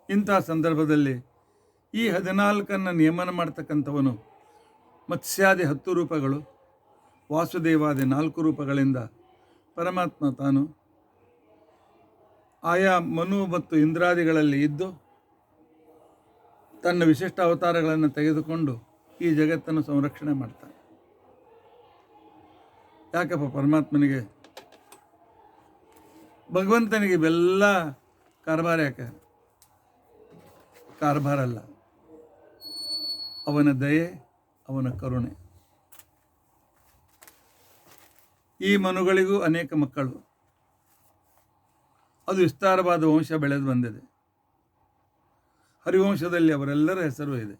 ಇಂಥ ಸಂದರ್ಭದಲ್ಲಿ ಈ 14 ನಿಯಮನ ಮಾಡ್ತಕ್ಕಂಥವನು ಮತ್ಸ್ಯಾದಿ 10 ರೂಪಗಳು, ವಾಸುದೇವಾದಿ 4 ರೂಪಗಳಿಂದ ಪರಮಾತ್ಮ ತಾನು ಆಯಾ ಮನು ಮತ್ತು ಇಂದ್ರಾದಿಗಳಲ್ಲಿ ಇದ್ದು ತನ್ನ ವಿಶಿಷ್ಟ ಅವತಾರಗಳನ್ನು ತೆಗೆದುಕೊಂಡು ಈ ಜಗತ್ತನ್ನು ಸಂರಕ್ಷಣೆ ಮಾಡ್ತಾನೆ. ಯಾಕಪ್ಪ ಪರಮಾತ್ಮನಿಗೆ, ಭಗವಂತನಿಗೆ ಇವೆಲ್ಲ ಕಾರ್ಬಾರ ಯಾಕೆ? ಕಾರ್ಬಾರ ಅಲ್ಲ, ಅವನ ದಯೆ, ಅವನ ಕರುಣೆ. ಈ ಮನುಗಳಿಗೂ ಅನೇಕ ಮಕ್ಕಳು, ಅದು ವಿಸ್ತಾರವಾದ ವಂಶ ಬೆಳೆದು ಬಂದಿದೆ. ಹರಿವಂಶದಲ್ಲಿ ಅವರೆಲ್ಲರ ಹೆಸರು ಇದೆ.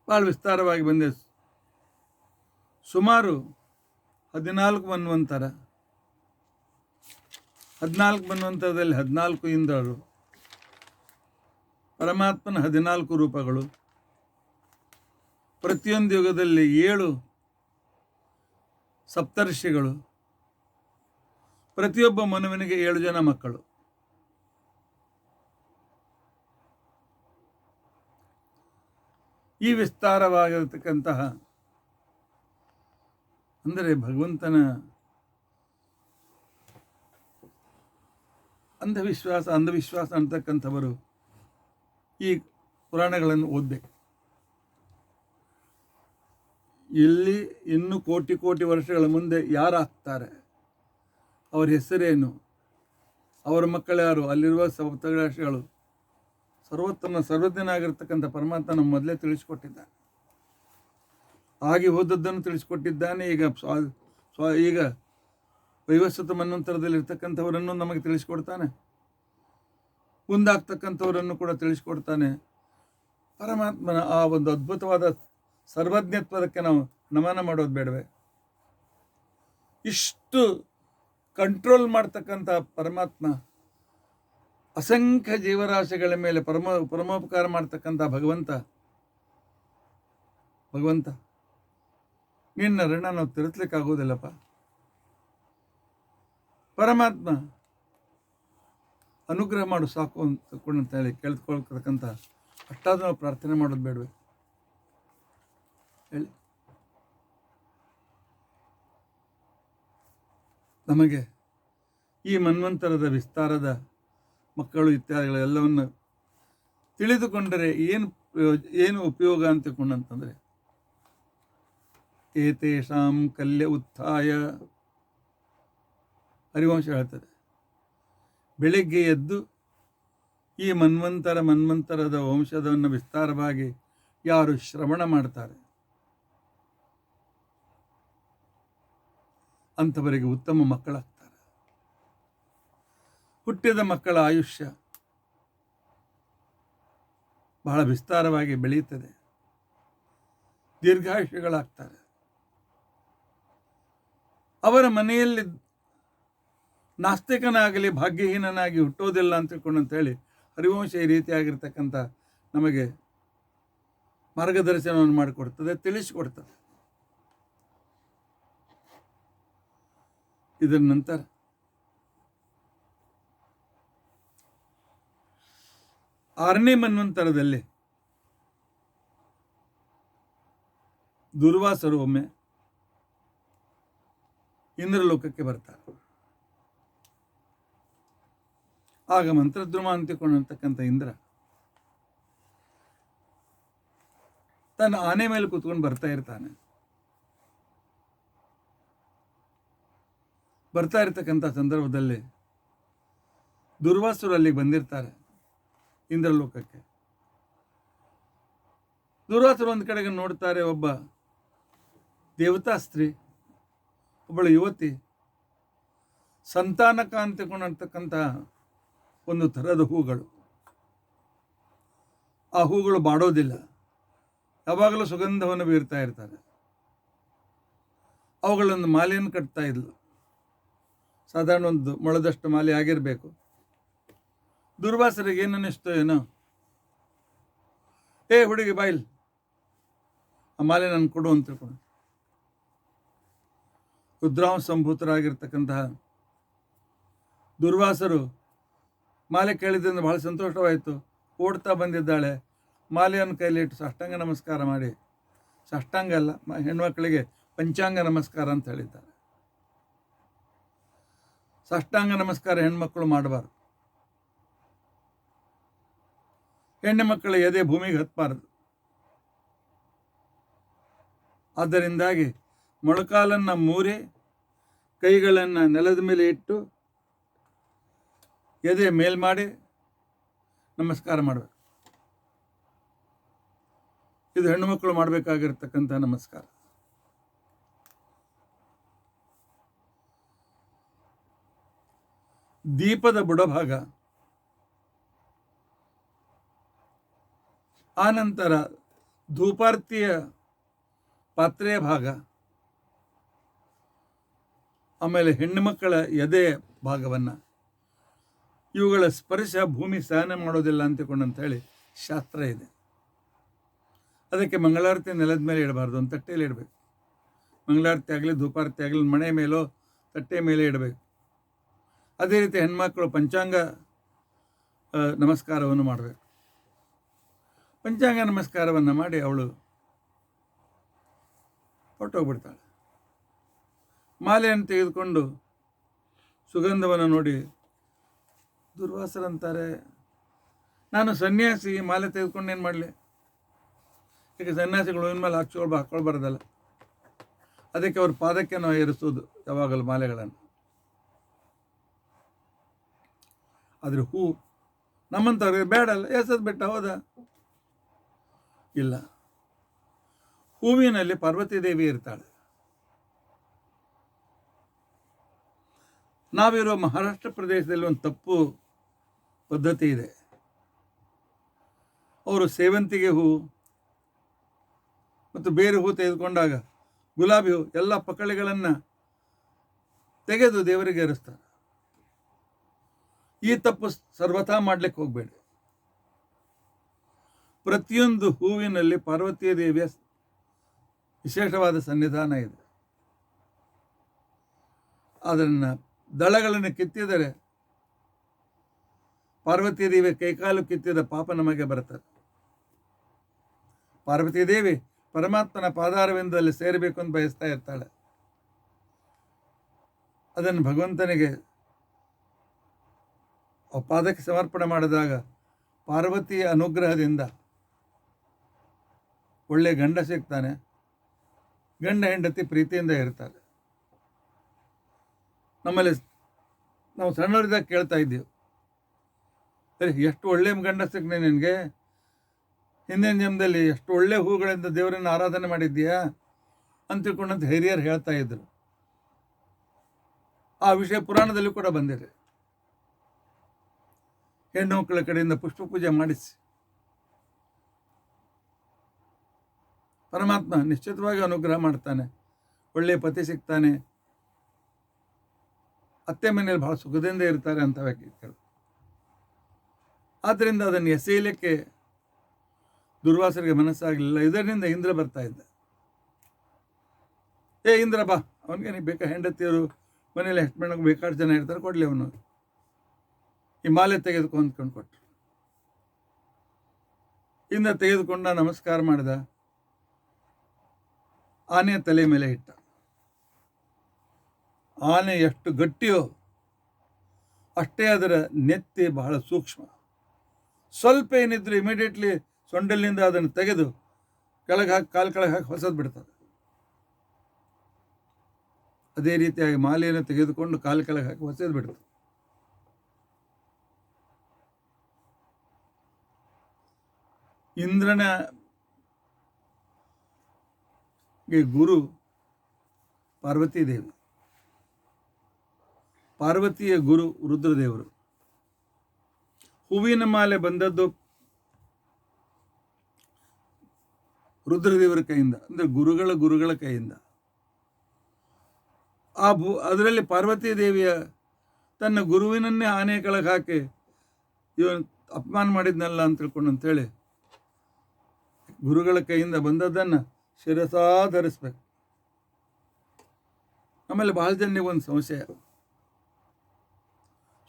ಭಾಳ ವಿಸ್ತಾರವಾಗಿ ಬಂದಿದೆ. ಸುಮಾರು 14 ಮನ್ವಂತರ, 14 ಮನ್ವಂತರದಲ್ಲಿ 14 ಇಂದ್ರರು, ಪರಮಾತ್ಮನ 14 ರೂಪಗಳು, ಪ್ರತಿಯೊಂದು ಯುಗದಲ್ಲಿ 7 ಸಪ್ತರ್ಷಿಗಳು, ಪ್ರತಿಯೊಬ್ಬ ಮನುವಿನಿಗೆ 7 ಜನ ಮಕ್ಕಳು. ಈ ವಿಸ್ತಾರವಾಗಿರತಕ್ಕಂತಹ, ಅಂದರೆ ಭಗವಂತನ ಅಂಧವಿಶ್ವಾಸ ಅಂತಕ್ಕಂಥವರು ಈ ಪುರಾಣಗಳನ್ನು ಓದಬೇಕು. ಇಲ್ಲಿ ಇನ್ನು ಕೋಟಿ ಕೋಟಿ ವರ್ಷಗಳ ಮುಂದೆ ಯಾರಾಗ್ತಾರೆ, ಅವರ ಹೆಸರೇನು, ಅವರ ಮಕ್ಕಳ್ಯಾರು, ಅಲ್ಲಿರುವ ಸಪ್ತರ್ಷಿಗಳು, ಸರ್ವಜ್ಞನಾಗಿರ್ತಕ್ಕಂಥ ಪರಮಾತ್ಮ ನಮ್ಮ ಮೊದಲೇ ತಿಳಿಸಿಕೊಟ್ಟಿದ್ದಾನೆ. ಆಗಿ ಹೋದದ್ದನ್ನು ತಿಳಿಸಿಕೊಟ್ಟಿದ್ದಾನೆ. ಈಗ ವೈವಸ್ವತ ಮನ್ವಂತರದಲ್ಲಿ ಇರ್ತಕ್ಕಂಥವರನ್ನು ನಮಗೆ ತಿಳಿಸಿಕೊಡ್ತಾನೆ. ಮುಂದಾಗ್ತಕ್ಕಂಥವರನ್ನು ಕೂಡ ತಿಳಿಸಿಕೊಡ್ತಾನೆ. ಪರಮಾತ್ಮನ ಆ ಒಂದು ಅದ್ಭುತವಾದ ಸರ್ವಜ್ಞತ್ವದಕ್ಕೆ ನಾವು ನಮನ ಮಾಡೋದು ಬೇಡವೇ? ಇಷ್ಟು ಕಂಟ್ರೋಲ್ ಮಾಡ್ತಕ್ಕಂಥ ಪರಮಾತ್ಮ, ಅಸಂಖ್ಯ ಜೀವರಾಶಿಗಳ ಮೇಲೆ ಪರಮೋಪಕಾರ ಮಾಡ್ತಕ್ಕಂಥ ಭಗವಂತ ನಿನ್ನ ಋಣ ನಾವು ತೀರಿಸ್ಲಿಕ್ಕಾಗೋದಿಲ್ಲಪ್ಪ. ಪರಮಾತ್ಮ ಅನುಗ್ರಹ ಮಾಡು ಸಾಕು ಅಂತ ಹೇಳಿ ಕೇಳ್ಕೊಳ್ತಕ್ಕಂಥ ಅಷ್ಟಾದ್ರೂ ನಾವು ಪ್ರಾರ್ಥನೆ ಮಾಡೋದು ಬೇಡವೇ ಹೇಳಿ? ನಮಗೆ ಈ ಮನ್ವಂತರದ ವಿಸ್ತಾರದ ಮಕ್ಕಳು ಇತ್ಯಾದಿಗಳೆಲ್ಲವನ್ನು ತಿಳಿದುಕೊಂಡರೆ ಏನು ಉಪಯೋಗ ಅಂತ ತಿಳ್ಕೊಂಡಂತಂದರೆ, ಏತೇಷಾಂ ಕಲ್ಯ ಉತ್ಥಾಯ, ಹರಿವಂಶ ಹೇಳ್ತದೆ, ಬೆಳಿಗ್ಗೆ ಎದ್ದು ಈ ಮನ್ವಂತರದ ವಂಶದವನ್ನು ವಿಸ್ತಾರವಾಗಿ ಯಾರು ಶ್ರವಣ ಮಾಡ್ತಾರೆ ಅಂಥವರಿಗೆ ಉತ್ತಮ ಮಕ್ಕಳಾಗ್ತಾರೆ. ಹುಟ್ಟಿದ ಮಕ್ಕಳ ಆಯುಷ್ಯ ಬಹಳ ವಿಸ್ತಾರವಾಗಿ ಬೆಳೆಯುತ್ತದೆ, ದೀರ್ಘಾಯುಷ್ಯಗಳಾಗ್ತಾರೆ. ಅವರ ಮನೆಯಲ್ಲಿ ನಾಸ್ತಿಕನಾಗಲಿ ಭಾಗ್ಯಹೀನನಾಗಿ ಹುಟ್ಟೋದಿಲ್ಲ ಅಂತ ತಿಳ್ಕೊಂಡಂತೇಳಿ ಹರಿವಂಶ ಈ ರೀತಿಯಾಗಿರ್ತಕ್ಕಂಥ ನಮಗೆ ಮಾರ್ಗದರ್ಶನವನ್ನು ಮಾಡಿಕೊಡ್ತದೆ, ತಿಳಿಸಿಕೊಡ್ತದೆ. ಇದರ ನಂತರ ಆರನೇ ಮನ್ವಂತರದಲ್ಲಿ ದುರ್ವಾಸರು ಒಮ್ಮೆ ಇಂದ್ರಲೋಕಕ್ಕೆ ಬರ್ತಾರೆ. ಆಗ ಮಂತ್ರದ್ರುಮ ಅಂತಿಕೊಂಡಿರ್ತಕ್ಕಂಥ ಇಂದ್ರ ತನ್ನ ಆನೆ ಮೇಲೆ ಕೂತ್ಕೊಂಡು ಬರ್ತಾ ಇರ್ತಕ್ಕಂಥ ಸಂದರ್ಭದಲ್ಲಿ ದುರ್ವಾಸರು ಅಲ್ಲಿಗೆ ಬಂದಿರ್ತಾರೆ ಇಂದ್ರಲೋಕಕ್ಕೆ. ದುರ್ವಾಸರು ಒಂದು ಕಡೆಗೆ ನೋಡ್ತಾರೆ, ಒಬ್ಬ ದೇವತಾ ಸ್ತ್ರೀ, ಒಬ್ಬಳು ಯುವತಿ, ಸಂತಾನಕ ಅಂತಿಕೊಂಡಿರ್ತಕ್ಕಂಥ ಒಂದು ಥರದ ಹೂಗಳು. ಆ ಹೂಗಳು ಬಾಡೋದಿಲ್ಲ, ಯಾವಾಗಲೂ ಸುಗಂಧವನ್ನು ಬೀರ್ತಾ ಇರ್ತಾರೆ. ಅವುಗಳೊಂದು ಮಾಲೆಯನ್ನು ಕಟ್ತಾ ಇದ್ಲು, ಸಾಧಾರಣ ಒಂದು ಮೊಳದಷ್ಟು ಮಾಲೆ ಆಗಿರಬೇಕು. ದುರ್ವಾಸರಿಗೆ ಏನನ್ನಿಸ್ತೋ ಏನೋ, ಏ ಹುಡುಗಿ ಬಾಯಿಲ್ ಆ ಮಾಲೆ ನಾನು ಕೊಡು ಅಂತ ತಿಳ್ಕೊಂಡು ರುದ್ರಾಂಶ ಸಂಭೂತರಾಗಿರ್ತಕ್ಕಂತಹ ದುರ್ವಾಸರು ಮಾಲೆ ಕೇಳಿದ್ರಿಂದ ಬಹಳ ಸಂತೋಷವಾಯಿತು. ಓಡ್ತಾ ಬಂದಿದ್ದಾಳೆ, ಮಾಲೆಯನ್ನು ಕೈಲಿಟ್ಟು ಸಾಷ್ಟಾಂಗ ನಮಸ್ಕಾರ ಮಾಡಿ, ಸಾಷ್ಟಾಂಗ ಅಲ್ಲ, ಹೆಣ್ಮಕ್ಳಿಗೆ ಪಂಚಾಂಗ ನಮಸ್ಕಾರ ಅಂತ ಹೇಳಿದ್ದಾರೆ. ಸಾಷ್ಟಾಂಗ ನಮಸ್ಕಾರ ಹೆಣ್ಮಕ್ಳು ಮಾಡಬಾರ್ದು. ಹೆಣ್ಣು ಮಕ್ಕಳ ಎದೆ ಭೂಮಿಗೆ ಹತ್ತಬಾರದು. ಆದ್ದರಿಂದಾಗಿ ಮೊಳಕಾಲನ್ನು ಮೂರಿ ಕೈಗಳನ್ನು ನೆಲದ ಮೇಲೆ ಇಟ್ಟು ಎದೆ ಮೇಲ್ ಮಾಡಿ ನಮಸ್ಕಾರ ಮಾಡಬೇಕು. ಇದು ಹೆಣ್ಣು ಮಕ್ಕಳು ಮಾಡಬೇಕಾಗಿರ್ತಕ್ಕಂಥ ನಮಸ್ಕಾರ. ದೀಪದ ಬುಡಭಾಗ, ಆನಂತರ ಧೂಪಾರ್ತಿಯ ಪಾತ್ರೆಯ ಭಾಗ, ಆಮೇಲೆ ಹೆಣ್ಣು ಮಕ್ಕಳ ಎದೆ ಭಾಗವನ್ನು, ಇವುಗಳ ಸ್ಪರ್ಶ ಭೂಮಿ ಸಹನೆ ಮಾಡೋದಿಲ್ಲ ಅಂತ ಹೇಳಿ ಶಾಸ್ತ್ರ ಇದೆ. ಅದಕ್ಕೆ ಮಂಗಳಾರತಿ ನೆಲದ ಮೇಲೆ ಇಡಬಾರ್ದು, ಒಂದು ತಟ್ಟೆಯಲ್ಲಿ ಇಡಬೇಕು. ಮಂಗಳಾರತಿ ಆಗಲಿ ಧೂಪಾರತಿ ಆಗಲಿ ಮಣೆ ಮೇಲೋ ತಟ್ಟೆ ಮೇಲೆ ಇಡಬೇಕು. ಅದೇ ರೀತಿ ಹೆಣ್ಮಕ್ಳು ಪಂಚಾಂಗ ನಮಸ್ಕಾರವನ್ನು ಮಾಡಬೇಕು. ಪಂಚಾಂಗ ನಮಸ್ಕಾರವನ್ನು ಮಾಡಿ ಅವಳು ಹೊರಟೋಗ್ಬಿಡ್ತಾಳೆ. ಮಾಲೆಯನ್ನು ತೆಗೆದುಕೊಂಡು ಸುಗಂಧವನ್ನು ನೋಡಿ ದುರ್ವಾಸರಂತಾರೆ, ನಾನು ಸನ್ಯಾಸಿ, ಮಾಲೆ ತೆಗೆದುಕೊಂಡು ಏನು ಮಾಡಲಿ? ಈಗ ಸನ್ಯಾಸಿಗಳು ಇನ್ಮೇಲೆ ಹಾಕ್ಕೊಳ್ಬಾರ್ದಲ್ಲ. ಅದಕ್ಕೆ ಅವ್ರ ಪಾದಕ್ಕೆ ನಾವು ಏರಿಸೋದು ಯಾವಾಗಲೂ ಮಾಲೆಗಳನ್ನು. ಆದರೆ ಹೂ ನಮ್ಮಂಥವ್ರಿಗೆ ಬೇಡಲ್ಲ, ಎಸದ್ ಬಿಟ್ಟ ಹೋದ. ಇಲ್ಲ, ಹೂವಿನಲ್ಲಿ ಪಾರ್ವತಿ ದೇವಿ ಇರ್ತಾಳೆ. ನಾವಿರೋ ಮಹಾರಾಷ್ಟ್ರ ಪ್ರದೇಶದಲ್ಲಿ ಒಂದು ತಪ್ಪು ಪದ್ಧತಿ ಇದೆ. ಅವರು ಸೇವಂತಿಗೆ ಹೂ ಮತ್ತು ಬೇರೆ ಹೂ ತೆಗೆದುಕೊಂಡಾಗ ಗುಲಾಬಿ ಹೂ ಎಲ್ಲ ಪಕಳಿಗಳನ್ನು ತೆಗೆದು ದೇವರಿಗೆ ಏರಿಸ್ತಾರೆ. ಈ ತಪ್ಪು ಸರ್ವಥಾ ಮಾಡಲಿಕ್ಕೆ ಹೋಗಬೇಡಿ. ಪ್ರತಿಯೊಂದು ಹೂವಿನಲ್ಲಿ ಪಾರ್ವತೀಯ ದೇವಿಯ ವಿಶೇಷವಾದ ಸನ್ನಿಧಾನ ಇದೆ. ಅದನ್ನು ದಳಗಳನ್ನು ಕಿತ್ತಿದರೆ ಪಾರ್ವತೀ ದೇವಿ ಕೈಕಾಲು ಕಿತ್ತಿದ ಪಾಪ ನಮಗೆ ಬರುತ್ತದೆ. ಪಾರ್ವತೀ ದೇವಿ ಪರಮಾತ್ಮನ ಪಾದಾರವಿಂದದಲ್ಲಿ ಸೇರಬೇಕು ಅಂತ ಬಯಸ್ತಾ ಇರ್ತಾಳೆ. ಅದನ್ನು ಭಗವಂತನಿಗೆ ಪಾದಕ್ಕೆ ಸಮರ್ಪಣೆ ಮಾಡಿದಾಗ ಪಾರ್ವತಿಯ ಅನುಗ್ರಹದಿಂದ ಒಳ್ಳೆ ಗಂಡ ಸಿಗ್ತಾನೆ. ಗಂಡ ಹೆಂಡತಿ ಪ್ರೀತಿಯಿಂದ ಇರ್ತಾರೆ. ನಮ್ಮಲ್ಲಿ ನಾವು ಸಣ್ಣವರಿದ್ದಾಗ ಕೇಳ್ತಾ ಇದ್ದೀವಿ, ಸರಿ ಎಷ್ಟು ಒಳ್ಳೆ ಗಂಡ ಸಿಗ್ನೆ ನಿನಗೆ, ಹಿಂದಿನ ಜನ್ಮದಲ್ಲಿ ಎಷ್ಟು ಒಳ್ಳೆ ಹೂಗಳಿಂದ ದೇವರನ್ನು ಆರಾಧನೆ ಮಾಡಿದ್ದೀಯಾ ಅಂತ ತಿಳ್ಕೊಂಡಂತ ಹಿರಿಯರು ಹೇಳ್ತಾ ಇದ್ರು. ಆ ವಿಷಯ ಪುರಾಣದಲ್ಲಿ ಕೂಡ ಬಂದಿದೆ. ಹೆಣ್ಣು ಮಕ್ಕಳ ಕಡೆಯಿಂದ ಪುಷ್ಪ ಪೂಜೆ ಮಾಡಿಸಿ ಪರಮಾತ್ಮ ನಿಶ್ಚಿತವಾಗಿ ಅನುಗ್ರಹ ಮಾಡ್ತಾನೆ. ಒಳ್ಳೆಯ ಪತಿ ಸಿಗ್ತಾನೆ, ಅತ್ತೆ ಮನೆಯಲ್ಲಿ ಬಹಳ ಸುಖದಿಂದ ಇರ್ತಾರೆ ಅಂತ ವ್ಯಕ್ತಿಗಳು. ಆದ್ದರಿಂದ ಅದನ್ನು ಎಸೆಯಲಿಕ್ಕೆ ದುರ್ವಾಸರಿಗೆ ಮನಸ್ಸಾಗಲಿಲ್ಲ. ಇದರಿಂದ ಇಂದ್ರ ಬರ್ತಾ ಇದ್ದ. ಏ ಇಂದ್ರ ಬಾ, ಅವನಿಗೆ ನೀ ಬೇಕಾ, ಹೆಂಡತಿಯವರು ಮನೇಲಿ ಎಷ್ಟು ಮಣ್ಣಕ್ಕೆ ಬೇಕಾಷ್ಟು ಜನ ಇರ್ತಾರೆ, ಕೊಡಲಿ ಅವನು ಈ ಮಾಲೆ ತೆಗೆದುಕೊ ಅಂದ್ಕೊಂಡು ಕೊಟ್ಟರು. ಇಂದ್ರ ತೆಗೆದುಕೊಂಡ, ನಮಸ್ಕಾರ ಮಾಡಿದ, ಆನೆಯ ತಲೆ ಮೇಲೆ ಇಟ್ಟ. ಆನೆ ಎಷ್ಟು ಗಟ್ಟಿಯೋ ಅಷ್ಟೇ ಅದರ ನೆತ್ತಿ ಬಹಳ ಸೂಕ್ಷ್ಮ. ಸ್ವಲ್ಪ ಏನಿದ್ರು ಇಮಿಡಿಯೇಟ್ಲಿ ಸೊಂಡಲಿನಿಂದ ಅದನ್ನು ತೆಗೆದು ಕೆಳಗೆ ಹಾಕಿ ಕಾಲು ಕೆಳಗೆ ಹಾಕಿ ಹೊಸದು ಬಿಡ್ತದೆ. ಅದೇ ರೀತಿಯಾಗಿ ಮಾಲೆಯನ್ನು ತೆಗೆದುಕೊಂಡು ಕಾಲು ಕೆಳಗೆ ಹಾಕಿ ಹೊಸದು ಬಿಡ್ತದೆ. ಇಂದ್ರನ ಗುರು ಪಾರ್ವತೀ ದೇವಿ, ಪಾರ್ವತಿಯ ಗುರು ರುದ್ರದೇವರು. ಹೂವಿನ ಮಾಲೆ ಬಂದದ್ದು ರುದ್ರದೇವರ ಕೈಯಿಂದ, ಅಂದರೆ ಗುರುಗಳ ಕೈಯಿಂದ. ಅದರಲ್ಲಿ ಪಾರ್ವತೀ ದೇವಿಯ ತನ್ನ ಗುರುವಿನನ್ನೇ ಆನೆ ಕೆಳಗೆ ಹಾಕಿ ಇವನು ಅಪಮಾನ ಮಾಡಿದ್ನಲ್ಲ ಅಂತ ತಿಳ್ಕೊಂಡು ಅಂತೇಳಿ ಗುರುಗಳ ಕೈಯಿಂದ ಬಂದದ್ದನ್ನು ಶಿರಸಾ ಧರಿಸ್ಬೇಕು. ಆಮೇಲೆ ಬಹಳ ಜನರಿಗೆ ಒಂದು ಸಂಶಯ,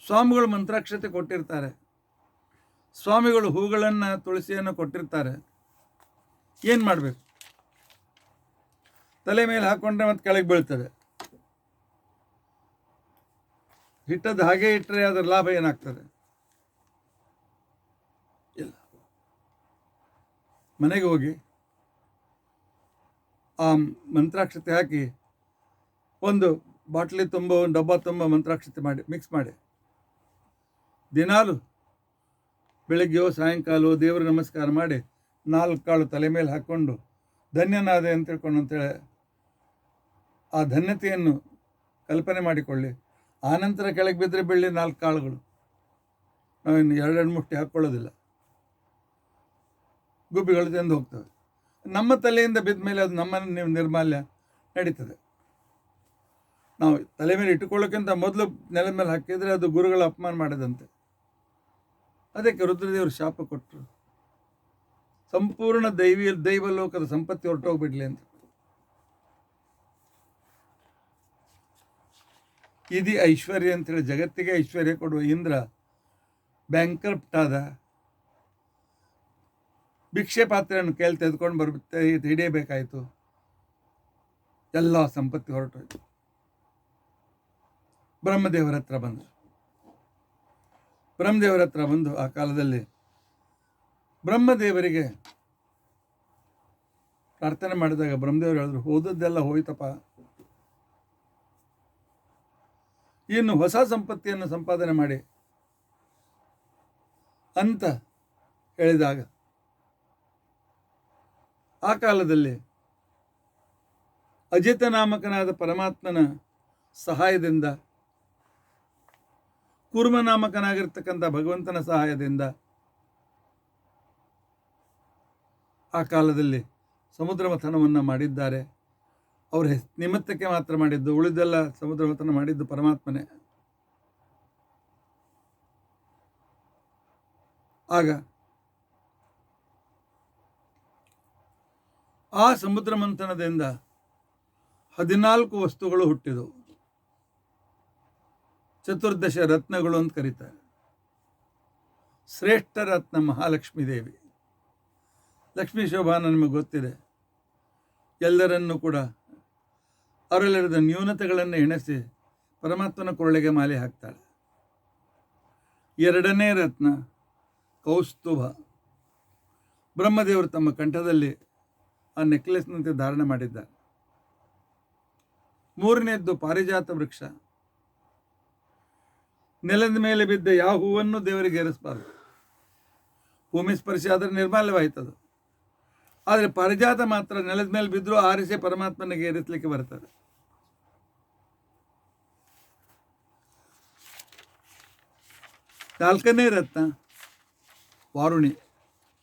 ಸ್ವಾಮಿಗಳು ಮಂತ್ರಾಕ್ಷತೆ ಕೊಟ್ಟಿರ್ತಾರೆ, ಸ್ವಾಮಿಗಳು ಹೂಗಳನ್ನು ತುಳಸಿಯನ್ನು ಕೊಟ್ಟಿರ್ತಾರೆ, ಏನು ಮಾಡಬೇಕು? ತಲೆ ಮೇಲೆ ಹಾಕ್ಕೊಂಡ್ರೆ ಮತ್ತೆ ಕೆಳಗೆ ಬೀಳ್ತದೆ. ಹಿಟ್ಟದ್ದು ಹಾಗೆ ಇಟ್ಟರೆ ಅದರ ಲಾಭ ಏನಾಗ್ತದೆ? ಇಲ್ಲ. ಮನೆಗೆ ಹೋಗಿ ಆ ಮಂತ್ರಾಕ್ಷತೆ ಹಾಕಿ ಒಂದು ಬಾಟ್ಲಿ ತುಂಬ, ಒಂದು ಡಬ್ಬ ತುಂಬ ಮಂತ್ರಾಕ್ಷತೆ ಮಾಡಿ ಮಿಕ್ಸ್ ಮಾಡಿ ದಿನಾಲು ಬೆಳಗ್ಗೆಯೋ ಸಾಯಂಕಾಲವೋ ದೇವರ ನಮಸ್ಕಾರ ಮಾಡಿ 4 ಕಾಳು ತಲೆ ಮೇಲೆ ಹಾಕ್ಕೊಂಡು ಧನ್ಯನಾದೆ ಅಂತ ತಿಳ್ಕೊಂಡು ಅಂತೇಳಿ ಆ ಧನ್ಯತೆಯನ್ನು ಕಲ್ಪನೆ ಮಾಡಿಕೊಳ್ಳಿ. ಆನಂತರ ಕೆಳಗೆ ಬಿದ್ದರೆ ಬೆಳ್ಳಿ 4 ಕಾಳುಗಳು, ನಾವಿನ್ನು 2 ಮುಷ್ಟಿ ಹಾಕ್ಕೊಳ್ಳೋದಿಲ್ಲ, ಗುಬ್ಬಿಗಳು ತಿಂದು ಹೋಗ್ತವೆ. ನಮ್ಮ ತಲೆಯಿಂದ ಬಿದ್ದ ಮೇಲೆ ಅದು ನಮ್ಮ ನಿರ್ಮಾಲ್ಯ ನಡೀತದೆ. ನಾವು ತಲೆ ಮೇಲೆ ಇಟ್ಟುಕೊಳ್ಳೋಕ್ಕಿಂತ ಮೊದಲು ನೆಲದ ಮೇಲೆ ಹಾಕಿದರೆ ಅದು ಗುರುಗಳ ಅಪಮಾನ ಮಾಡಿದಂತೆ. ಅದಕ್ಕೆ ರುದ್ರದೇವರು ಶಾಪ ಕೊಟ್ಟರು, ಸಂಪೂರ್ಣ ದೈವಲೋಕದ ಸಂಪತ್ತಿ ಹೊರಟೋಗ್ಬಿಡ್ಲಿ ಅಂತ. ಇದು ಐಶ್ವರ್ಯ ಅಂತೇಳಿ ಜಗತ್ತಿಗೆ ಐಶ್ವರ್ಯ ಕೊಡುವ ಇಂದ್ರ ಬ್ಯಾಂಕ್ರಪ್ಟ್ ಆದ. ಭಿಕ್ಷೆ ಪಾತ್ರೆಯನ್ನು ಕೈಯಲ್ಲಿ ತೆಗೆದುಕೊಂಡು ಬರುತ್ತೆ, ಹಿಡಿಯಬೇಕಾಯಿತು, ಎಲ್ಲ ಸಂಪತ್ತಿ ಹೊರಟೋಯ್ತು. ಬ್ರಹ್ಮದೇವರ ಹತ್ರ ಬಂದು ಆ ಕಾಲದಲ್ಲಿ ಬ್ರಹ್ಮದೇವರಿಗೆ ಪ್ರಾರ್ಥನೆ ಮಾಡಿದಾಗ ಬ್ರಹ್ಮದೇವರು ಹೇಳಿದ್ರು, ಹೋದದ್ದೆಲ್ಲ ಹೋಯ್ತಪ್ಪ, ಇನ್ನು ಹೊಸ ಸಂಪತ್ತಿಯನ್ನು ಸಂಪಾದನೆ ಮಾಡಿ ಅಂತ ಹೇಳಿದಾಗ ಆ ಕಾಲದಲ್ಲಿ ಅಜಿತ ನಾಮಕನಾದ ಪರಮಾತ್ಮನ ಸಹಾಯದಿಂದ, ಕೂರ್ಮ ನಾಮಕನಾಗಿರ್ತಕ್ಕಂಥ ಭಗವಂತನ ಸಹಾಯದಿಂದ ಆ ಕಾಲದಲ್ಲಿ ಸಮುದ್ರ ಮಥನವನ್ನು ಮಾಡಿದ್ದಾರೆ. ಅವರ ನಿಮಿತ್ತಕ್ಕೆ ಮಾತ್ರ ಮಾಡಿದ್ದು, ಉಳಿದೆಲ್ಲ ಸಮುದ್ರ ಮಥನ ಮಾಡಿದ್ದು ಪರಮಾತ್ಮನೇ. ಆಗ ಆ ಸಮುದ್ರ ಮಂಥನದಿಂದ 14 ವಸ್ತುಗಳು ಹುಟ್ಟಿದವು. ಚತುರ್ದಶ ರತ್ನಗಳು ಅಂತ ಕರೀತಾರೆ. ಶ್ರೇಷ್ಠ ರತ್ನ ಮಹಾಲಕ್ಷ್ಮೀ ದೇವಿ, ಲಕ್ಷ್ಮೀ ಶೋಭಾನ ನಿಮಗೆ ಗೊತ್ತಿದೆ. ಎಲ್ಲರನ್ನೂ ಕೂಡ ಅವರಲ್ಲಿರದ ನ್ಯೂನತೆಗಳನ್ನು ಎಣಿಸಿ ಪರಮಾತ್ಮನ ಕೊಳ್ಳೆಗೆ ಮಾಲೆ ಹಾಕ್ತಾಳೆ. 2ನೇ ರತ್ನ ಕೌಸ್ತುಭ, ಬ್ರಹ್ಮದೇವರು ತಮ್ಮ ಕಂಠದಲ್ಲಿ ಆ ನೆಕ್ಲೆಸ್ನಂತೆ ಧಾರಣೆ ಮಾಡಿದ್ದಾರೆ. 3ನೇದ್ದು ಪಾರಿಜಾತ ವೃಕ್ಷ, ನೆಲದ ಮೇಲೆ ಬಿದ್ದ ಯಾವ ಹೂವನ್ನು ದೇವರಿಗೆ ಏರಿಸಬಾರ್ದು, ಭೂಮಿ ಸ್ಪರ್ಶ ಆದರೆ ನಿರ್ಮಾಲ್ಯವಾಯ್ತದು. ಆದರೆ ಪಾರಿಜಾತ ಮಾತ್ರ ನೆಲದ ಮೇಲೆ ಬಿದ್ದರೂ ಆರಿಸಿ ಪರಮಾತ್ಮನಿಗೆ ಏರಿಸಲಿಕ್ಕೆ ಬರ್ತದೆ. ನಾಲ್ಕನೇ ರತ್ನ ವಾರುಣಿ,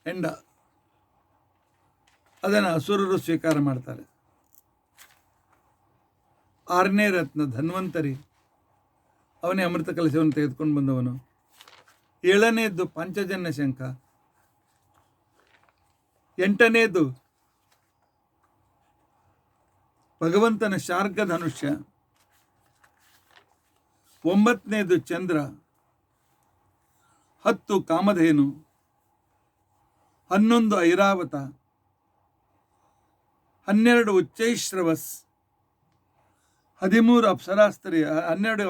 ಹೆಂಡ, ಅದನ್ನು ಅಸುರರು ಸ್ವೀಕಾರ ಮಾಡ್ತಾರೆ. 6ನೇ ರತ್ನ ಧನ್ವಂತರಿ, ಅವನೇ ಅಮೃತ ಕಲಶವನ್ನು ತೆಗೆದುಕೊಂಡು ಬಂದವನು. 7ನೇದ್ದು ಪಂಚಜನ್ಯ ಶಂಖ, 8ನೇದು ಭಗವಂತನ ಶಾರ್ಗ ಧನುಷ್ಯ, 9ನೇದು ಚಂದ್ರ, 10 ಕಾಮಧೇನು, 11 ಐರಾವತ, 12 ಉಚ್ಚೈಶ್ರವಸ್, 12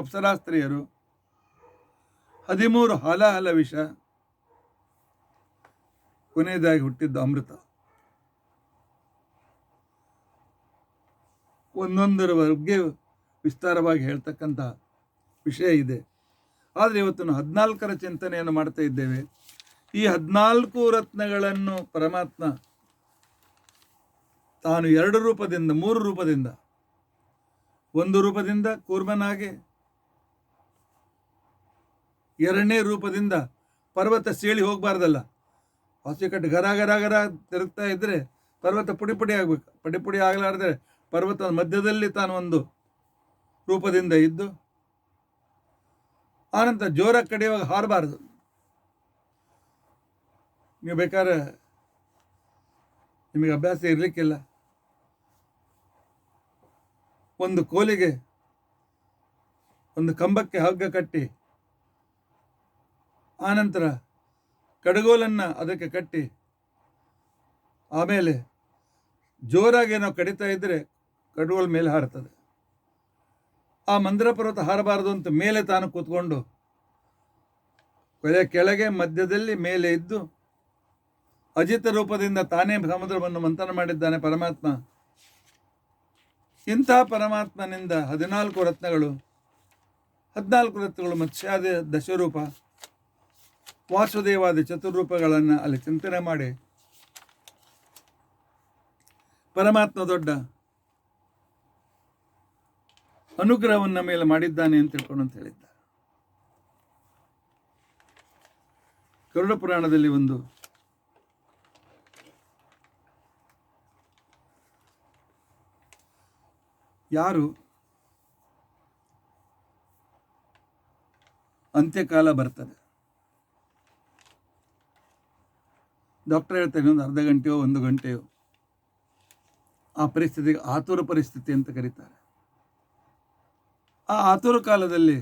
ಅಪ್ಸರಾಸ್ತ್ರೀಯರು, 13 ಹಾಲಾಹಲ ವಿಷ, ಕೊನೆಯದಾಗಿ ಹುಟ್ಟಿದ್ದು ಅಮೃತ. ಒಂದೊಂದರ ಬಗ್ಗೆ ವಿಸ್ತಾರವಾಗಿ ಹೇಳ್ತಕ್ಕಂಥ ವಿಷಯ ಇದೆ. ಆದರೆ ಇವತ್ತು ನಾವು 14ರ ಚಿಂತನೆಯನ್ನು ಮಾಡ್ತಾ ಇದ್ದೇವೆ. ಈ 14 ರತ್ನಗಳನ್ನು ಪರಮಾತ್ಮ ತಾನು 2 ರೂಪದಿಂದ, 3 ರೂಪದಿಂದ, 1 ರೂಪದಿಂದ ಕೂರ್ಮನಾಗೆ, 2ನೇ ರೂಪದಿಂದ ಪರ್ವತ ಸೇಳಿ ಹೋಗಬಾರ್ದಲ್ಲ, ಹೊಸಕಟ್ಟು ಗರ ಗರ ಗರ ತಿರುಗ್ತಾ ಇದ್ದರೆ ಪರ್ವತ ಪುಡಿ ಪುಡಿ ಆಗಬೇಕು. ಪುಡಿ ಪುಡಿ ಆಗಲಾರ್ದೆ ಪರ್ವತದ ಮಧ್ಯದಲ್ಲಿ ತಾನು ಒಂದು ರೂಪದಿಂದ ಇದ್ದು, ಆನಂತರ ಜೋರಾಗಿ ಕಡಿಯುವಾಗ ಹಾರಬಾರ್ದು. ನೀವು ಬೇಕಾದ್ರೆ ನಿಮಗೆ ಅಭ್ಯಾಸ ಇರಲಿಕ್ಕಿಲ್ಲ. ಒಂದು ಕೋಲಿಗೆ, ಒಂದು ಕಂಬಕ್ಕೆ ಹಗ್ಗ ಕಟ್ಟಿ, ಆನಂತರ ಕಡಗೋಲನ್ನು ಅದಕ್ಕೆ ಕಟ್ಟಿ, ಆಮೇಲೆ ಜೋರಾಗಿ ನಾವು ಕಡಿತಾ ಇದ್ದರೆ ಕಡಗೋಲ್ ಮೇಲೆ ಹಾರುತ್ತದೆ. ಆ ಮಂದಿರ ಪರ್ವತ ಹಾರಬಾರದು ಅಂತ ಮೇಲೆ ತಾನು ಕೂತ್ಕೊಂಡು ಕೆಳಗೆ ಮಧ್ಯದಲ್ಲಿ ಮೇಲೆ ಇದ್ದು ಅಜಿತ ರೂಪದಿಂದ ತಾನೇ ಸಮುದ್ರವನ್ನು ಮಂಥನ ಮಾಡಿದ್ದಾನೆ ಪರಮಾತ್ಮ. ಇಂಥ ಪರಮಾತ್ಮನಿಂದ 14 ರತ್ನಗಳು, 14 ರತ್ನಗಳು ಮತ್ಸ್ಯಾದಿ ದಶರೂಪ, ವಾಸುದೇವಾದಿ ಚತುರ್ರೂಪಗಳನ್ನು ಅಲ್ಲಿ ಚಿಂತನೆ ಮಾಡಿ ಪರಮಾತ್ಮ ದೊಡ್ಡ ಅನುಗ್ರಹವನ್ನ ಮೇಲೆ ಮಾಡಿದ್ದಾನೆ ಅಂತ ತಿಳ್ಕೊಂಡು ಅಂತ ಹೇಳಿದ್ದ. ಗರುಡ ಪುರಾಣದಲ್ಲಿ ಒಂದು ಯಾರು ಅಂತ್ಯಕಾಲ ಬರ್ತದೆ, ಡಾಕ್ಟರ್ ಹೇಳ್ತಾನೆ ಒಂದು ಅರ್ಧ ಗಂಟೆಯೋ 1 ಗಂಟೆಯೋ, ಆ ಪರಿಸ್ಥಿತಿಗೆ ಆತುರ ಪರಿಸ್ಥಿತಿ ಅಂತ ಕರೀತಾರೆ. ಆ ಆತುರ ಕಾಲದಲ್ಲಿ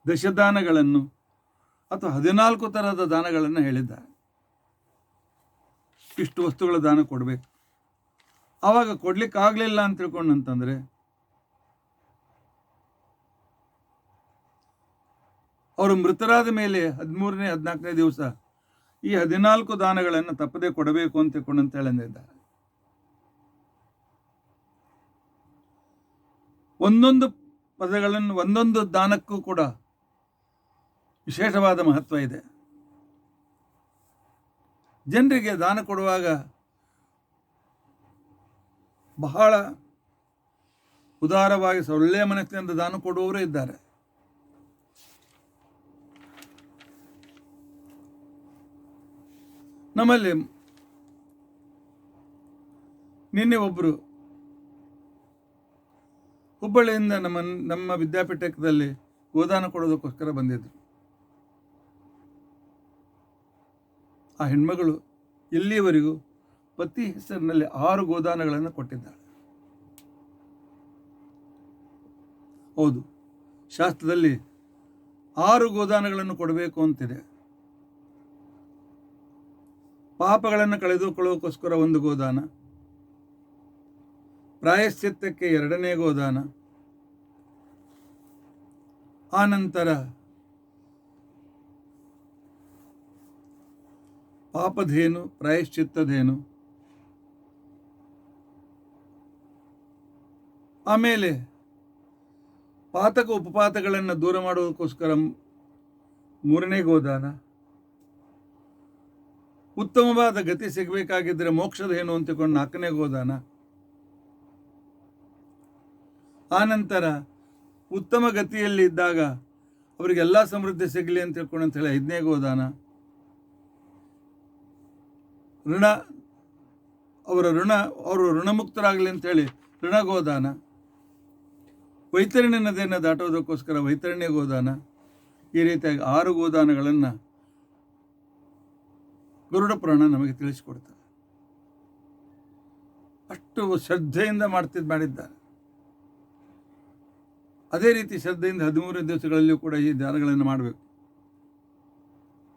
ದಶದಾನಗಳನ್ನು ಅಥವಾ 14 ಥರದ ದಾನಗಳನ್ನು ಹೇಳಿದ್ದಾರೆ. ಇಷ್ಟು ವಸ್ತುಗಳ ದಾನ ಕೊಡಬೇಕು. ಆವಾಗ ಕೊಡ್ಲಿಕ್ಕಾಗಲಿಲ್ಲ ಅಂತ ತಿಳ್ಕೊಂಡಂತಂದರೆ ಅವರು ಮೃತರಾದ ಮೇಲೆ 13ನೇ 14ನೇ ದಿವಸ ಈ 14 ದಾನಗಳನ್ನು ತಪ್ಪದೇ ಕೊಡಬೇಕು ಅಂತ ತಿಳ್ಕೊಂಡಂತ ಹೇಳಿದ್ದಾರೆ. ಒಂದೊಂದು ಪದಗಳನ್ನು, ಒಂದೊಂದು ದಾನಕ್ಕೂ ಕೂಡ ವಿಶೇಷವಾದ ಮಹತ್ವ ಇದೆ. ಜನರಿಗೆ ದಾನ ಕೊಡುವಾಗ ಬಹಳ ಉದಾರವಾಗಿ ಒಳ್ಳೆಯ ಮನಸ್ಸಿನಿಂದ ದಾನ ಕೊಡುವವರೂ ಇದ್ದಾರೆ. ನಮ್ಮಲ್ಲಿ ನಿನ್ನೆ ಒಬ್ಬರು ಹುಬ್ಬಳ್ಳಿಯಿಂದ ನಮ್ಮ ವಿದ್ಯಾಪೀಠದಲ್ಲಿ ಗೋದಾನ ಕೊಡೋದಕ್ಕೋಸ್ಕರ ಬಂದಿದ್ರು. ಆ ಹೆಣ್ಮಗಳು ಇಲ್ಲಿಯವರೆಗೂ ಪತಿ ಹೆಸರಿನಲ್ಲಿ 6 ಗೋದಾನಗಳನ್ನು ಕೊಟ್ಟಿದ್ದಾಳೆ. ಹೌದು, ಶಾಸ್ತ್ರದಲ್ಲಿ 6 ಗೋದಾನಗಳನ್ನು ಕೊಡಬೇಕು ಅಂತಿದೆ. ಪಾಪಗಳನ್ನು ಕಳೆದುಕೊಳ್ಳೋಕ್ಕೋಸ್ಕರ 1 ಗೋದಾನ, ಪ್ರಾಯಶ್ಚಿತ್ತಕ್ಕೆ 2ನೇ ಗೋದಾನ, ಆನಂತರ ಪಾಪಧೇನು, ಪ್ರಾಯಶ್ಚಿತ್ತಧೇನು, ಆಮೇಲೆ ಪಾತಕ ಉಪಪಾತಗಳನ್ನು ದೂರ ಮಾಡುವುದಕ್ಕೋಸ್ಕರ 3ನೇ ಗೋದಾನ, ಉತ್ತಮವಾದ ಗತಿ ಸಿಗಬೇಕಾಗಿದ್ದರೆ ಮೋಕ್ಷಧೇನು ಅಂತಕೊಂಡು 4ನೇ ಗೋದಾನ, ಆನಂತರ ಉತ್ತಮ ಗತಿಯಲ್ಲಿ ಇದ್ದಾಗ ಅವರಿಗೆಲ್ಲ ಸಮೃದ್ಧಿ ಸಿಗಲಿ ಅಂತ ತಿಳ್ಕೊಂಡು ಅಂತ ಹೇಳಿ 5ನೇ ಗೋದಾನ, ಅವರು ಋಣಮುಕ್ತರಾಗಲಿ ಅಂತೇಳಿ ಋಣಗೋದಾನ, ವೈತರಣಿ ನದಿಯನ್ನು ದಾಟೋದಕ್ಕೋಸ್ಕರ ವೈತರಣ್ಯ ಗೋದಾನ. ಈ ರೀತಿಯಾಗಿ 6 ಗೋದಾನಗಳನ್ನು ಗರುಡ ಪುರಾಣ ನಮಗೆ ತಿಳಿಸಿಕೊಡ್ತಾರೆ. ಅಷ್ಟು ಶ್ರದ್ಧೆಯಿಂದ ಮಾಡಿದ್ದಾರೆ. ಅದೇ ರೀತಿ ಶ್ರದ್ಧೆಯಿಂದ 13 ದಿವಸಗಳಲ್ಲಿಯೂ ಕೂಡ ಈ ದಾನಗಳನ್ನು ಮಾಡಬೇಕು.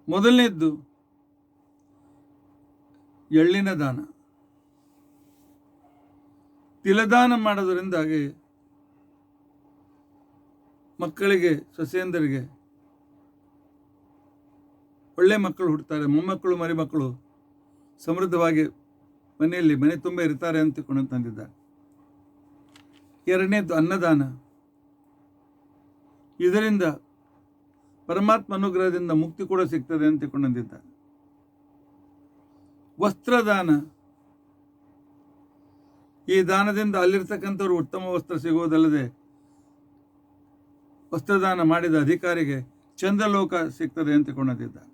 ಮೊದಲನೇದ್ದು ಎಳ್ಳಿನ ದಾನ. ತಿಲದಾನ ಮಾಡೋದರಿಂದಾಗಿ ಮಕ್ಕಳಿಗೆ, ಸೊಸೆಯಂದರಿಗೆ ಒಳ್ಳೆ ಮಕ್ಕಳು ಹುಡ್ತಾರೆ, ಮೊಮ್ಮಕ್ಕಳು ಮರಿಮಕ್ಕಳು ಸಮೃದ್ಧವಾಗಿ ಮನೆ ತುಂಬ ಇರ್ತಾರೆ ಅಂತ ತಂದಿದ್ದಾರೆ. 2ನೇದು ಅನ್ನದಾನ. ಇದರಿಂದ ಪರಮಾತ್ಮ ಅನುಗ್ರಹದಿಂದ ಮುಕ್ತಿ ಕೂಡ ಸಿಗ್ತದೆ ಅಂತ ತಿಳ್ಕೊಂಡಿದ್ದಾರೆ. ವಸ್ತ್ರದಾನ. ಈ ದಾನದಿಂದ ಅಲ್ಲಿರ್ತಕ್ಕಂಥವ್ರು ಉತ್ತಮ ವಸ್ತ್ರ ಸಿಗುವುದಲ್ಲದೆ ವಸ್ತ್ರದಾನ ಮಾಡಿದ ಅಧಿಕಾರಿಗೆ ಚಂದ್ರಲೋಕ ಸಿಗ್ತದೆ ಅಂತ ತಿಳ್ಕೊಂಡಿದ್ದಾರೆ.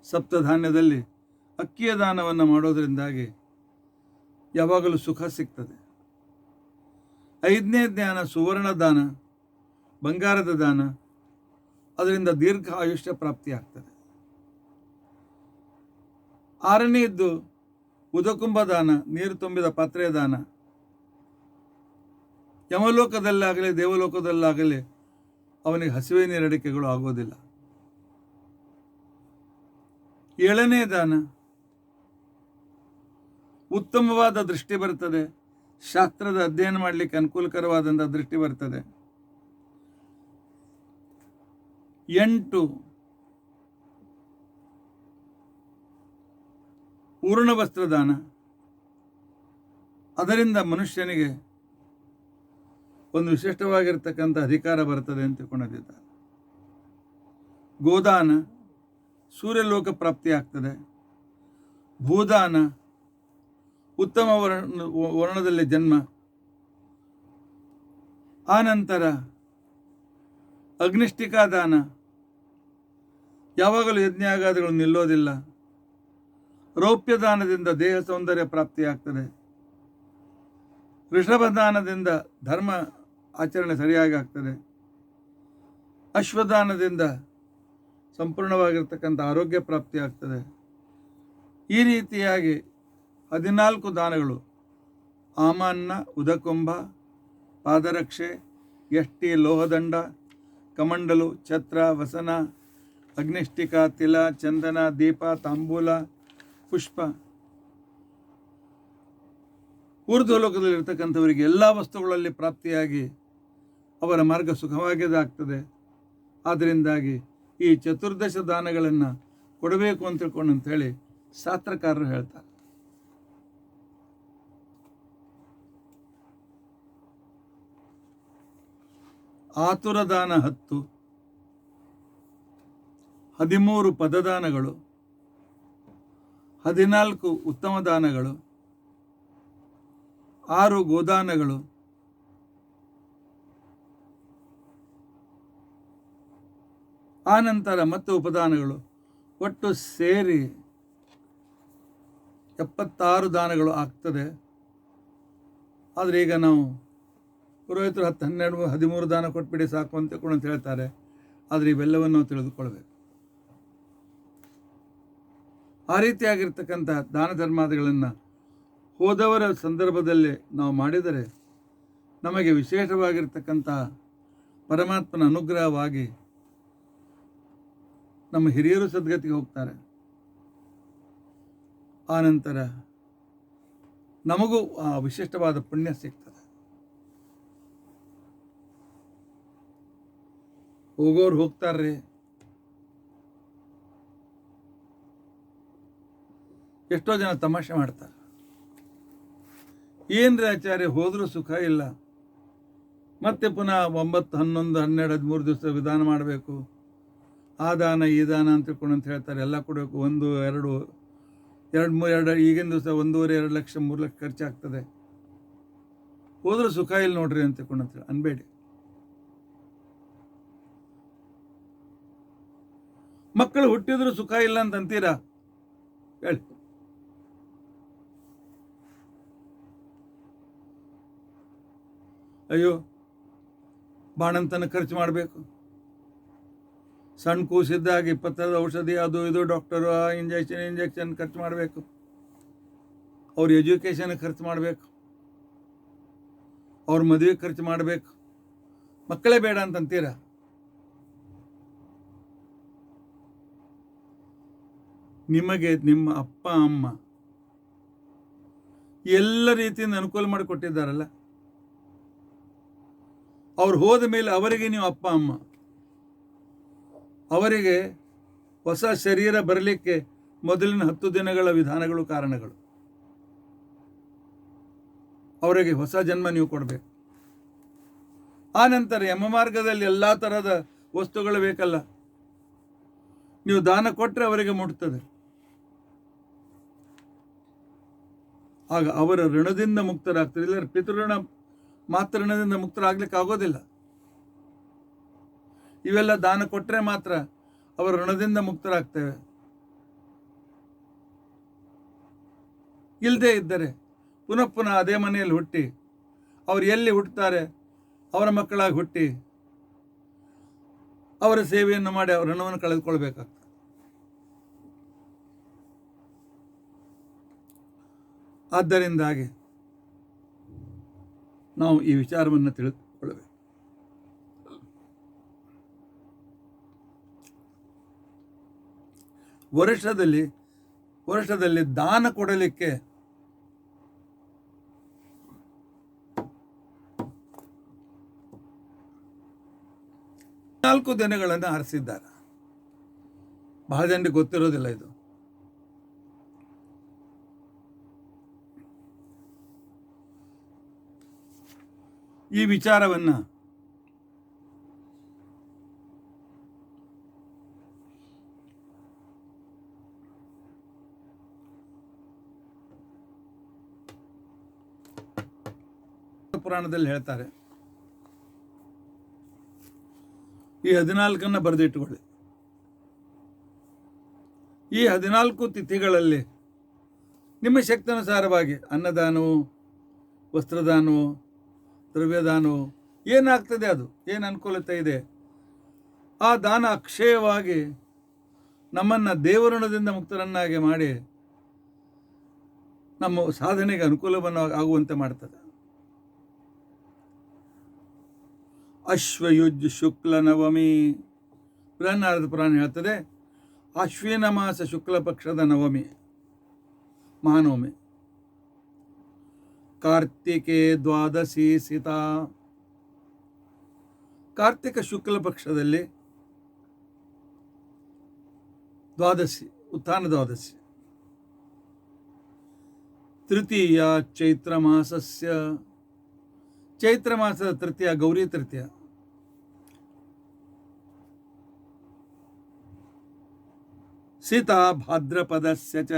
ಸಪ್ತಧಾನ್ಯದಲ್ಲಿ ಅಕ್ಕಿಯ ದಾನವನ್ನು ಮಾಡೋದರಿಂದಾಗಿ ಯಾವಾಗಲೂ ಸುಖ ಸಿಗ್ತದೆ. 5ನೇ ಜ್ಞಾನ ಸುವರ್ಣ ದಾನ, ಬಂಗಾರದ ದಾನ. ಅದರಿಂದ ದೀರ್ಘ ಆಯುಷ್ಯ ಪ್ರಾಪ್ತಿಯಾಗ್ತದೆ. ಆರನೆಯದ್ದು ಉದಕುಂಭ ದಾನ, ನೀರು ತುಂಬಿದ ಪಾತ್ರೆಯ ದಾನ. ಯಮಲೋಕದಲ್ಲಾಗಲಿ ದೇವಲೋಕದಲ್ಲಾಗಲಿ ಅವನಿಗೆ ಹಸಿವೆ ನೀರಡಿಕೆಗಳು ಆಗೋದಿಲ್ಲ. ಏಳನೇ ದಾನ, ಉತ್ತಮವಾದ ದೃಷ್ಟಿ ಬರ್ತದೆ. ಶಾಸ್ತ್ರದ ಅಧ್ಯಯನ ಮಾಡಲಿಕ್ಕೆ ಅನುಕೂಲಕರವಾದಂಥ ದೃಷ್ಟಿ ಬರ್ತದೆ. 8 ಪೂರ್ಣ ವಸ್ತ್ರದಾನ. ಅದರಿಂದ ಮನುಷ್ಯನಿಗೆ ಒಂದು ವಿಶಿಷ್ಟವಾಗಿರ್ತಕ್ಕಂಥ ಅಧಿಕಾರ ಬರ್ತದೆ ಅಂತ ತಿಳ್ಕೊಂಡಿದ್ದಾರೆ. ಗೋದಾನ, ಸೂರ್ಯಲೋಕ ಪ್ರಾಪ್ತಿ ಆಗ್ತದೆ. ಭೂದಾನ, ಉತ್ತಮ ವರ್ಣದಲ್ಲಿ ಜನ್ಮ. ಆನಂತರ ಅಗ್ನಿಷ್ಠಿಕಾ ದಾನ, ಯಾವಾಗಲೂ ಯಜ್ಞಾಗಾದಿಗಳು ನಿಲ್ಲೋದಿಲ್ಲ. ರೌಪ್ಯ ದಾನದಿಂದ ದೇಹ ಸೌಂದರ್ಯ ಪ್ರಾಪ್ತಿಯಾಗ್ತದೆ. ಋಷಭದಾನದಿಂದ ಧರ್ಮ ಆಚರಣೆ ಸರಿಯಾಗಿ ಆಗ್ತದೆ. ಅಶ್ವದಾನದಿಂದ ಸಂಪೂರ್ಣವಾಗಿರ್ತಕ್ಕಂಥ ಆರೋಗ್ಯ ಪ್ರಾಪ್ತಿಯಾಗ್ತದೆ. ಈ ರೀತಿಯಾಗಿ 14 ದಾನಗಳು, ಆಮಾನ್ನ, ಉದಕುಂಭ, ಪಾದರಕ್ಷೆ, ಯಷ್ಟಿ, ಲೋಹದಂಡ, ಕಮಂಡಲು, ಛತ್ರ, ವಸನ, ಅಗ್ನಿಷ್ಠಿಕ, ತಿಲ, ಚಂದನ, ದೀಪ, ತಾಂಬೂಲ, ಪುಷ್ಪ. ಊರ್ಧ್ವಲೋಕದಲ್ಲಿರ್ತಕ್ಕಂಥವರಿಗೆ ಎಲ್ಲ ವಸ್ತುಗಳಲ್ಲಿ ಪ್ರಾಪ್ತಿಯಾಗಿ ಅವರ ಮಾರ್ಗ ಸುಖವಾಗಿದ್ದಾಗ್ತದೆ. ಆದ್ದರಿಂದಾಗಿ ಈ ಚತುರ್ದಶ ದಾನಗಳನ್ನು ಕೊಡಬೇಕು ಅಂತ ತಿಳ್ಕೊಂಡು ಅಂಥೇಳಿ ಶಾಸ್ತ್ರಕಾರರು ಹೇಳ್ತಾರೆ. ಆತುರ ದಾನ 10, 13 ಪದದಾನಗಳು, 14 ಉತ್ತಮ ದಾನಗಳು, 6 ಗೋದಾನಗಳು, ಆನಂತರ ಮತ್ತು ಉಪದಾನಗಳು. ಒಟ್ಟು ಸೇರಿ 76 ದಾನಗಳು ಆಗ್ತದೆ. ಆದರೆ ಈಗ ನಾವು ಪುರೋಹಿತರು 10, 12, 13 ದಾನ ಕೊಟ್ಬಿಡಿ ಸಾಕು ಅಂತ ಹೇಳ್ತಾರೆ. ಆದರೆ ಇವೆಲ್ಲವನ್ನು ನಾವು ತಿಳಿದುಕೊಳ್ಬೇಕು. ಆ ರೀತಿಯಾಗಿರ್ತಕ್ಕಂಥ ದಾನ ಧರ್ಮಾದಿಗಳನ್ನು ಹೋದವರ ಸಂದರ್ಭದಲ್ಲಿ ನಾವು ಮಾಡಿದರೆ ನಮಗೆ ವಿಶೇಷವಾಗಿರ್ತಕ್ಕಂಥ ಪರಮಾತ್ಮನ ಅನುಗ್ರಹವಾಗಿ ನಮ್ಮ ಹಿರಿಯರು ಸದ್ಗತಿಗೆ ಹೋಗ್ತಾರೆ. ಆನಂತರ ನಮಗೂ ಆ ವಿಶಿಷ್ಟವಾದ ಪುಣ್ಯ ಸಿಗ್ತದೆ. ಹೋಗೋರು ಹೋಗ್ತಾರ್ರಿ. ಎಷ್ಟೋ ಜನ ತಮಾಷೆ ಮಾಡ್ತಾರೆ. ಏನ್ರಿ ಆಚಾರ್ಯ, ಹೋದರೂ ಸುಖ ಇಲ್ಲ, ಮತ್ತೆ ಪುನಃ 9, 11, 12, 13 ದಿವಸ ವಿಧಾನ ಮಾಡಬೇಕು, ಆ ದಾನ ಈ ದಾನ ಅಂತ ತಿಳ್ಕೊಂಡು ಅಂತ ಹೇಳ್ತಾರೆ. ಎಲ್ಲ ಕೊಡಬೇಕು. 1, 2, 3 ಈಗಿನ ದಿವಸ 1.5, 2 ಲಕ್ಷ 3 ಲಕ್ಷ ಖರ್ಚಾಗ್ತದೆ. ಹೋದರೂ ಸುಖ ಇಲ್ಲ ನೋಡ್ರಿ ಅಂತ ತಿಳ್ಕೊಂಡು ಅಂತ ಅನ್ಬೇಡಿ. ಮಕ್ಕಳು ಹುಟ್ಟಿದ್ರು ಸುಖ ಇಲ್ಲ ಅಂತ ಅಂತೀರಾ? ಹೇಳಿ. ಅಯ್ಯೋ, ಬಾಣಂತನ ಖರ್ಚು ಮಾಡಬೇಕು, ಸಣ್ಣ ಕೂಸಿದ್ದಾಗ 20 ಔಷಧಿ, ಅದು ಇದು, ಡಾಕ್ಟರು, ಇಂಜೆಕ್ಷನ್ ಖರ್ಚು ಮಾಡಬೇಕು, ಅವ್ರ ಎಜುಕೇಷನ್ ಖರ್ಚು ಮಾಡಬೇಕು, ಅವ್ರ ಮದುವೆ ಖರ್ಚು ಮಾಡಬೇಕು. ಮಕ್ಕಳೇ ಬೇಡ ಅಂತಂತೀರ? ನಿಮಗೆ ನಿಮ್ಮ ಅಪ್ಪ ಅಮ್ಮ ಎಲ್ಲ ರೀತಿಯಿಂದ ಅನುಕೂಲ ಮಾಡಿಕೊಟ್ಟಿದ್ದಾರಲ್ಲ, ಅವ್ರು ಹೋದ ಮೇಲೆ ಅವರಿಗೆ ನೀವು ಅಪ್ಪ ಅಮ್ಮ. ಅವರಿಗೆ ಹೊಸ ಶರೀರ ಬರಲಿಕ್ಕೆ ಮೊದಲಿನ 10 ದಿನಗಳ ವಿಧಾನಗಳು, ಕಾರಣಗಳು. ಅವರಿಗೆ ಹೊಸ ಜನ್ಮ ನೀವು ಕೊಡಬೇಕು. ಆ ನಂತರ ಯಮ ಮಾರ್ಗದಲ್ಲಿ ಎಲ್ಲ ಥರದ ವಸ್ತುಗಳು ಬೇಕಲ್ಲ, ನೀವು ದಾನ ಕೊಟ್ಟರೆ ಅವರಿಗೆ ಮುಟ್ತದೆ. ಆಗ ಅವರ ಋಣದಿಂದ ಮುಕ್ತರಾಗ್ತಾರೆ. ಇಲ್ಲ ಪಿತೃಋಣ ಮಾತ್ರ ಋಣದಿಂದ ಮುಕ್ತರಾಗ್ಲಿಕ್ಕೆ ಆಗೋದಿಲ್ಲ. ಇವೆಲ್ಲ ದಾನ ಕೊಟ್ಟರೆ ಮಾತ್ರ ಅವರ ಋಣದಿಂದ ಮುಕ್ತರಾಗ್ತೇವೆ. ಇಲ್ಲದೆ ಇದ್ದರೆ ಪುನಃ ಪುನಃ ಅದೇ ಮನೆಯಲ್ಲಿ ಹುಟ್ಟಿ, ಅವರು ಎಲ್ಲಿ ಹುಟ್ಟುತ್ತಾರೆ ಅವರ ಮಕ್ಕಳಾಗಿ ಹುಟ್ಟಿ ಅವರ ಸೇವೆಯನ್ನು ಮಾಡಿ ಅವರ ಋಣವನ್ನು ಕಳೆದುಕೊಳ್ಬೇಕಾಗ್ತದೆ. ಆದ್ದರಿಂದಾಗಿ ನಾವು ಈ ವಿಚಾರವನ್ನು ತಿಳಿದುಕೊಳ್ಳಬೇಕು. ವರ್ಷದಲ್ಲಿ ದಾನ ಕೊಡಲಿಕ್ಕೆ ನಾಲ್ಕು ದಿನಗಳನ್ನು ಆರಿಸಿದ್ದಾರೆ. ಬಹಳ ಜನರಿಗೆ ಗೊತ್ತಿರೋದಿಲ್ಲ ಇದು. ಈ ವಿಚಾರವನ್ನು ಪುರಾಣದಲ್ಲಿ ಹೇಳ್ತಾರೆ. ಈ 14 ಬರೆದಿಟ್ಟುಕೊಳ್ಳಿ. ಈ 14 ತಿಥಿಗಳಲ್ಲಿ ನಿಮ್ಮ ಶಕ್ತಿಯನುಸಾರವಾಗಿ ಅನ್ನದಾನವು, ವಸ್ತ್ರದಾನವು, ದ್ರವ್ಯದಾನವು ಏನಾಗ್ತದೆ, ಅದು ಏನು ಅನುಕೂಲತೆ ಇದೆ, ಆ ದಾನ ಅಕ್ಷಯವಾಗಿ ನಮ್ಮನ್ನು ದೇವಋಣದಿಂದ ಮುಕ್ತರನ್ನಾಗಿ ಮಾಡಿ ನಮ್ಮ ಸಾಧನೆಗೆ ಅನುಕೂಲವನ್ನು ಆಗುವಂತೆ ಮಾಡ್ತದೆ. ಅಶ್ವಯುಜ್ ಶುಕ್ಲ ನವಮಿ, ಬೃಹನ್ನಾರದ ಪುರಾಣ ಹೇಳ್ತದೆ, ಅಶ್ವಿನ ಮಾಸ ಶುಕ್ಲ ಪಕ್ಷದ ನವಮಿ ಮಹಾನವಮಿ. ಕಾರ್ತಿಕೆ ದ್ವಾದಶಿ ಸಿತಾ, ಕಾರ್ತಿಕ ಶುಕ್ಲ ಪಕ್ಷದಲ್ಲಿ ದ್ವಾದಶಿ, ಉತ್ಥಾನ ದ್ವಾದಶಿ. ತೃತೀಯ ಚೈತ್ರ ಮಾಸಸ್ಯ, ಚೈತ್ರ ಮಾಸದ ತೃತೀಯ ಗೌರಿ ತೃತೀಯ. ಸೀತಾ ಭಾದ್ರಪದಸ್ಯ ಚ,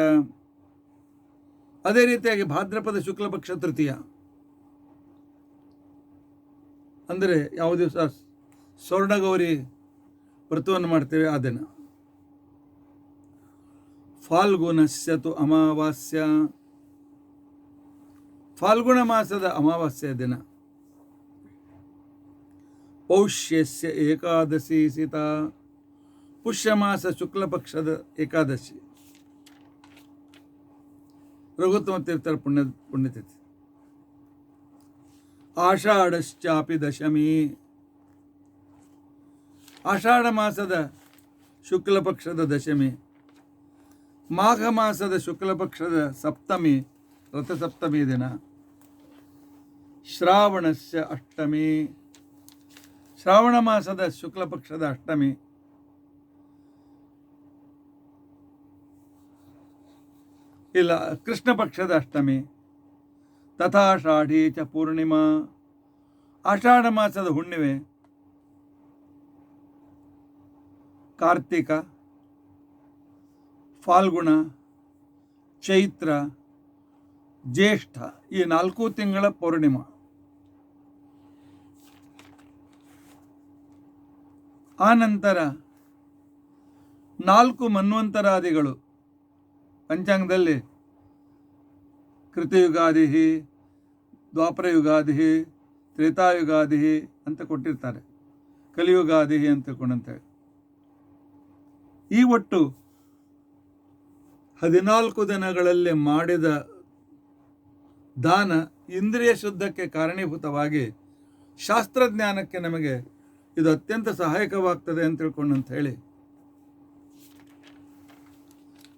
ಅದೇ ರೀತಿಯಾಗಿ ಭಾದ್ರಪದ ಶುಕ್ಲ ಪಕ್ಷ ತೃತೀಯ ಅಂದರೆ ಯಾವ ದಿವಸ ಸ್ವರ್ಣಗೌರಿ ವ್ರತವನ್ನು ಮಾಡ್ತೇವೆ ಆ ದಿನ. ಫಾಲ್ಗುಣಸ್ಯ ತು ಅಮಾವಾಸ್ಯ, ಫಾಲ್ಗುಣ ಮಾಸದ ಅಮಾವಾಸ್ಯ ದಿನ. ಪೌಷ್ಯಸ್ಯ ಏಕಾದಶಿ ಸೀತಾ, ಪುಷ್ಯ ಮಾಸ ಶುಕ್ಲ ಪಕ್ಷದ ಏಕಾದಶಿ, ರಘುತ್ತಮ ತೀರ್ಥರ ಪುಣ್ಯತಿಥಿ. ಆಷಾಢಶ್ಚಾಪಿ ದಶಮಿ, ಆಷಾಢ ಮಾಸದ ಶುಕ್ಲ ಪಕ್ಷದ ದಶಮಿ. ಮಾಘ ಮಾಸದ ಶುಕ್ಲ ಪಕ್ಷದ ಸಪ್ತಮಿ, ರಥಸಪ್ತಮಿ ದಿನ. ಶ್ರಾವಣಸ್ಯ ಅಷ್ಟಮಿ, ಶ್ರಾವಣ ಮಾಸದ ಶುಕ್ಲ ಪಕ್ಷದ ಅಷ್ಟಮಿ. ಇಲ್ಲ, ಕೃಷ್ಣ ಪಕ್ಷದ ಅಷ್ಟಮಿ. ತಥಾಷಾಢಿ ಚ ಪೂರ್ಣಿಮಾ, ಆಷಾಢ ಮಾಸದ ಹುಣ್ಣಿಮೆ. ಕಾರ್ತಿಕ, ಫಾಲ್ಗುಣ, ಚೈತ್ರ, ಜ್ಯೇಷ್ಠ, ಈ 4 ತಿಂಗಳ ಪೌರ್ಣಿಮಾ. ಆನಂತರ 4 ಮನ್ವಂತರಾದಿಗಳು ಪಂಚಾಂಗದಲ್ಲಿ ಕೃತಯುಗಾದಿ, ದ್ವಾಪರಯುಗಾದಿ, ತ್ರೇತಾಯುಗಾದಿ ಅಂತ ಕೊಟ್ಟಿರ್ತಾರೆ, ಕಲಿಯುಗಾದಿ ಅಂತ ತಿಳ್ಕೊಂಡಂತೇಳಿ. ಈ ಒಟ್ಟು 14 ದಿನಗಳಲ್ಲಿ ಮಾಡಿದ ದಾನ ಇಂದ್ರಿಯ ಶುದ್ಧಕ್ಕೆ ಕಾರಣೀಭೂತವಾಗಿ ಶಾಸ್ತ್ರಜ್ಞಾನಕ್ಕೆ ನಮಗೆ ಇದು ಅತ್ಯಂತ ಸಹಾಯಕವಾಗ್ತದೆ ಅಂತ ತಿಳ್ಕೊಂಡಂತ ಹೇಳಿ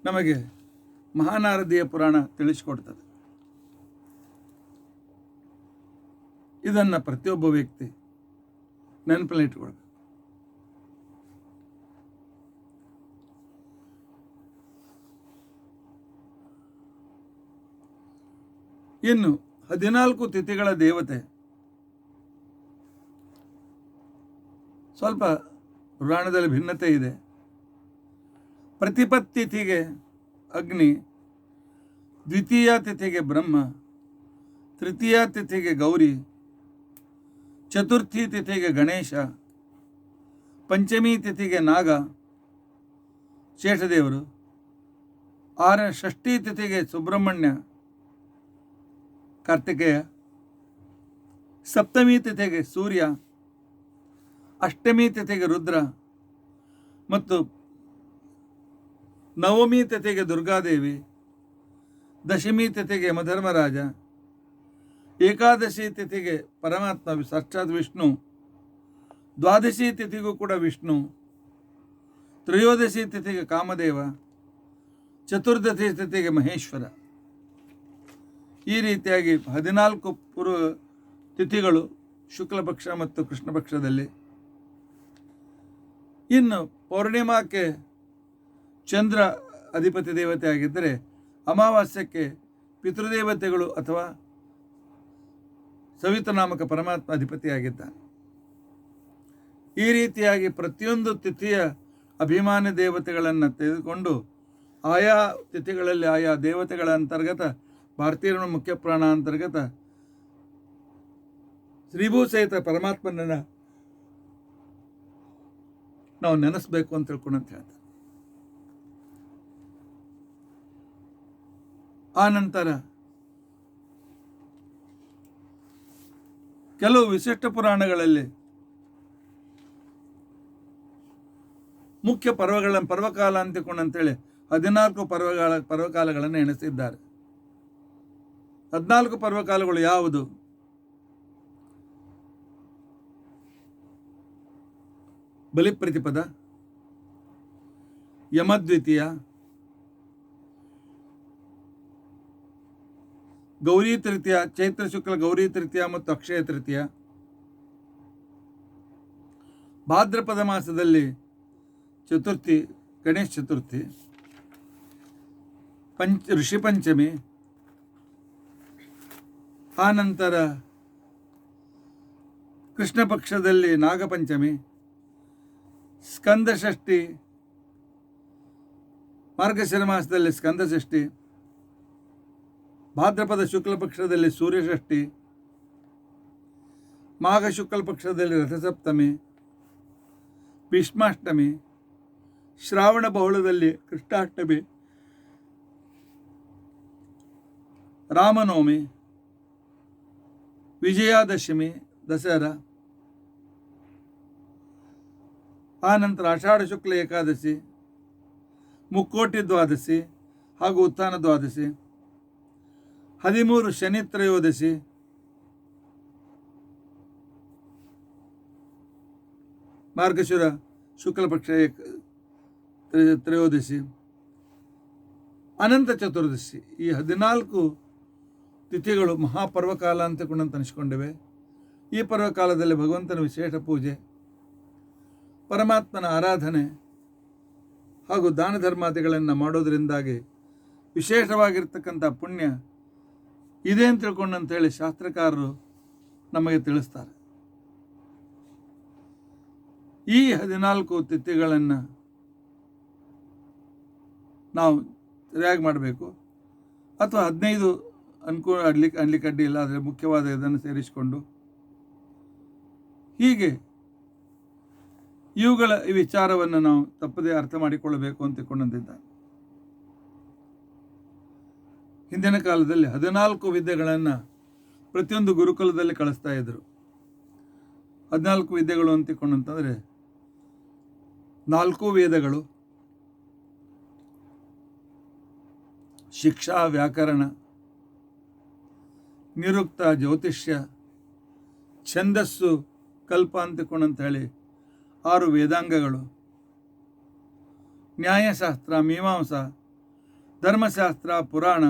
ನಮಗೆ ಮಹಾನಾರದೀಯ ಪುರಾಣ ತಿಳಿಸಿಕೊಡ್ತದೆ. ಇದನ್ನು ಪ್ರತಿಯೊಬ್ಬ ವ್ಯಕ್ತಿ ನೆನಪಲ್ಲಿಟ್ಕೊಳ್ಬೇಕು. ಇನ್ನು 14 ತಿಥಿಗಳ ದೇವತೆ ಸ್ವಲ್ಪ ಪುರಾಣದಲ್ಲಿ ಭಿನ್ನತೆ ಇದೆ. ಪ್ರತಿಪತ್ತಿಥಿಗೆ ಅಗ್ನಿ, ದ್ವಿತೀಯ ತಿಥಿಗೆ ಬ್ರಹ್ಮ, ತೃತೀಯ ತಿಥಿಗೆ ಗೌರಿ, ಚತುರ್ಥಿ ತಿಥಿಗೆ ಗಣೇಶ, ಪಂಚಮಿ ತಿಥಿಗೆ ನಾಗ ಶೇಷದೇವರು, ಷಷ್ಠಿ ತಿಥಿಗೆ ಸುಬ್ರಹ್ಮಣ್ಯ ಕಾರ್ತಿಕೇಯ, ಸಪ್ತಮಿ ತಿಥಿಗೆ ಸೂರ್ಯ, ಅಷ್ಟಮಿ ತಿಥಿಗೆ ರುದ್ರ ಮತ್ತು ನವಮಿ ತಿಥಿಗೆ ದುರ್ಗಾದೇವಿ, ದಶಮಿ ತಿಥಿಗೆ ಯಮಧರ್ಮರಾಜ, ಏಕಾದಶಿ ತಿಥಿಗೆ ಪರಮಾತ್ಮ ಸಾಕ್ಷಾತ್ ವಿಷ್ಣು, ದ್ವಾದಶಿ ತಿಥಿಗೂ ಕೂಡ ವಿಷ್ಣು, ತ್ರಯೋದಶಿ ತಿಥಿಗೆ ಕಾಮದೇವ, ಚತುರ್ದಶಿ ತಿಥಿಗೆ ಮಹೇಶ್ವರ. ಈ ರೀತಿಯಾಗಿ 14 ಪೂರ್ವ ತಿಥಿಗಳು ಶುಕ್ಲ ಪಕ್ಷ ಮತ್ತು ಕೃಷ್ಣ ಪಕ್ಷದಲ್ಲಿ. ಇನ್ನು ಪೌರ್ಣಿಮಾಕ್ಕೆ ಚಂದ್ರ ಅಧಿಪತಿ ದೇವತೆ ಆಗಿದ್ದರೆ ಅಮಾವಾಸ್ಯಕ್ಕೆ ಪಿತೃದೇವತೆಗಳು ಅಥವಾ ಸವಿತನಾಮಕ ಪರಮಾತ್ಮ ಅಧಿಪತಿಯಾಗಿದ್ದಾನೆ. ಈ ರೀತಿಯಾಗಿ ಪ್ರತಿಯೊಂದು ತಿಥಿಯ ಅಭಿಮಾನಿ ದೇವತೆಗಳನ್ನು ತೆಗೆದುಕೊಂಡು ಆಯಾ ತಿಥಿಗಳಲ್ಲಿ ಆಯಾ ದೇವತೆಗಳ ಅಂತರ್ಗತ ಭಾರತೀಯ ಮುಖ್ಯ ಪ್ರಾಣ ಅಂತರ್ಗತ ಶ್ರೀಭೂ ಸಹಿತ ಪರಮಾತ್ಮನನ್ನು ನಾವು ನೆನೆಸ್ಬೇಕು ಅಂತ ತಿಳ್ಕೊಂಡಂತ ಹೇಳ್ತಾರೆ. ಆ ನಂತರ ಕೆಲವು ವಿಶಿಷ್ಟ ಪುರಾಣಗಳಲ್ಲಿ ಮುಖ್ಯ ಪರ್ವಕಾಲ ಅಂತೇಳಿ 14 ಪರ್ವಕಾಲಗಳನ್ನು ಎಣಿಸಿದ್ದಾರೆ. 14 ಪರ್ವಕಾಲಗಳು ಯಾವುದು? ಬಲಿಪ್ರತಿಪದ, ಯಮದ್ವಿತೀಯ, ಗೌರಿ ತೃತೀಯ, ಚೈತ್ರ ಶುಕ್ಲ ಗೌರಿ ತೃತೀಯ ಮತ್ತು ಅಕ್ಷಯ ತೃತೀಯ, ಭಾದ್ರಪದ ಮಾಸದಲ್ಲಿ ಚತುರ್ಥಿ ಗಣೇಶ ಚತುರ್ಥಿ, ಋಷಿ ಪಂಚಮಿ, ಆನಂತರ ಕೃಷ್ಣ ಪಕ್ಷದಲ್ಲಿ ನಾಗಪಂಚಮಿ, ಸ್ಕಂದ ಷಷ್ಠಿ, ಮಾರ್ಗಶಿರ ಮಾಸದಲ್ಲಿ ಸ್ಕಂದ ಷಷ್ಠಿ, ಭಾದ್ರಪದ ಶುಕ್ಲ ಪಕ್ಷದಲ್ಲಿ ಸೂರ್ಯಷಷ್ಠಿ, ಮಾಘ ಶುಕ್ಲ ಪಕ್ಷದಲ್ಲಿ ರಥಸಪ್ತಮಿ, ಭೀಷ್ಮಾಷ್ಟಮಿ, ಶ್ರಾವಣ ಬಹುಳದಲ್ಲಿ ಕೃಷ್ಣಾಷ್ಟಮಿ, ರಾಮನವಮಿ, ವಿಜಯಾದಶಮಿ, ದಸರಾ, ಆನಂತರ ಆಷಾಢ ಶುಕ್ಲ ಏಕಾದಶಿ, ಮುಕ್ಕೋಟಿ ದ್ವಾದಶಿ ಹಾಗೂ ಉತ್ಥಾನ ದ್ವಾದಶಿ, 13 ಶನಿ ತ್ರಯೋದಶಿ, ಮಾರ್ಗಶಿರ ಶುಕ್ಲ ಪಕ್ಷ ತ್ರಯೋದಶಿ, ಅನಂತ ಚತುರ್ದಶಿ. ಈ 14 ತಿಥಿಗಳು ಮಹಾಪರ್ವಕಾಲ ಅಂತಕೊಂಡಂತ ಅನಿಸ್ಕೊಂಡಿವೆ. ಈ ಪರ್ವಕಾಲದಲ್ಲಿ ಭಗವಂತನ ವಿಶೇಷ ಪೂಜೆ, ಪರಮಾತ್ಮನ ಆರಾಧನೆ ಹಾಗೂ ದಾನ ಧರ್ಮಾದಿಗಳನ್ನು ಮಾಡೋದರಿಂದಾಗಿ ವಿಶೇಷವಾಗಿರ್ತಕ್ಕಂಥ ಪುಣ್ಯ ಇದೆ ಅಂತ ತಿಳ್ಕೊಂಡಂತೇಳಿ ಶಾಸ್ತ್ರಕಾರರು ನಮಗೆ ತಿಳಿಸ್ತಾರೆ. ಈ 14 ತಿಥಿಗಳನ್ನು ನಾವು ಸರಿಯಾಗಿ ಮಾಡಬೇಕು, ಅಥವಾ 15 ಅನ್ಲಿಕ್ಕೆ ಅಡ್ಡಿ ಇಲ್ಲ, ಆದರೆ ಮುಖ್ಯವಾದ ಇದನ್ನು ಸೇರಿಸಿಕೊಂಡು ಹೀಗೆ ಇವುಗಳ ಈ ವಿಚಾರವನ್ನು ನಾವು ತಪ್ಪದೇ ಅರ್ಥ ಮಾಡಿಕೊಳ್ಳಬೇಕು ಅಂತ ತಿಳ್ಕೊಂಡಂತಿದ್ದಾರೆ. ಹಿಂದಿನ ಕಾಲದಲ್ಲಿ 14 ವಿದ್ಯೆಗಳನ್ನು ಪ್ರತಿಯೊಂದು ಗುರುಕುಲದಲ್ಲಿ ಕಳಿಸ್ತಾ ಇದ್ರು. 14 ವಿದ್ಯೆಗಳು ಅಂತ ತಿಳ್ಕೊಂಡಂತಂದರೆ 4 ವೇದಗಳು, ಶಿಕ್ಷಾ ವ್ಯಾಕರಣ, ನಿರುಕ್ತ ಜ್ಯೋತಿಷ್ಯ, ಛಂದಸ್ಸು ಕಲ್ಪ ಅಂತ ಹೇಳಿ 6 ವೇದಾಂಗಗಳು, ನ್ಯಾಯಶಾಸ್ತ್ರ, ಮೀಮಾಂಸಾ, ಧರ್ಮಶಾಸ್ತ್ರ, ಪುರಾಣ.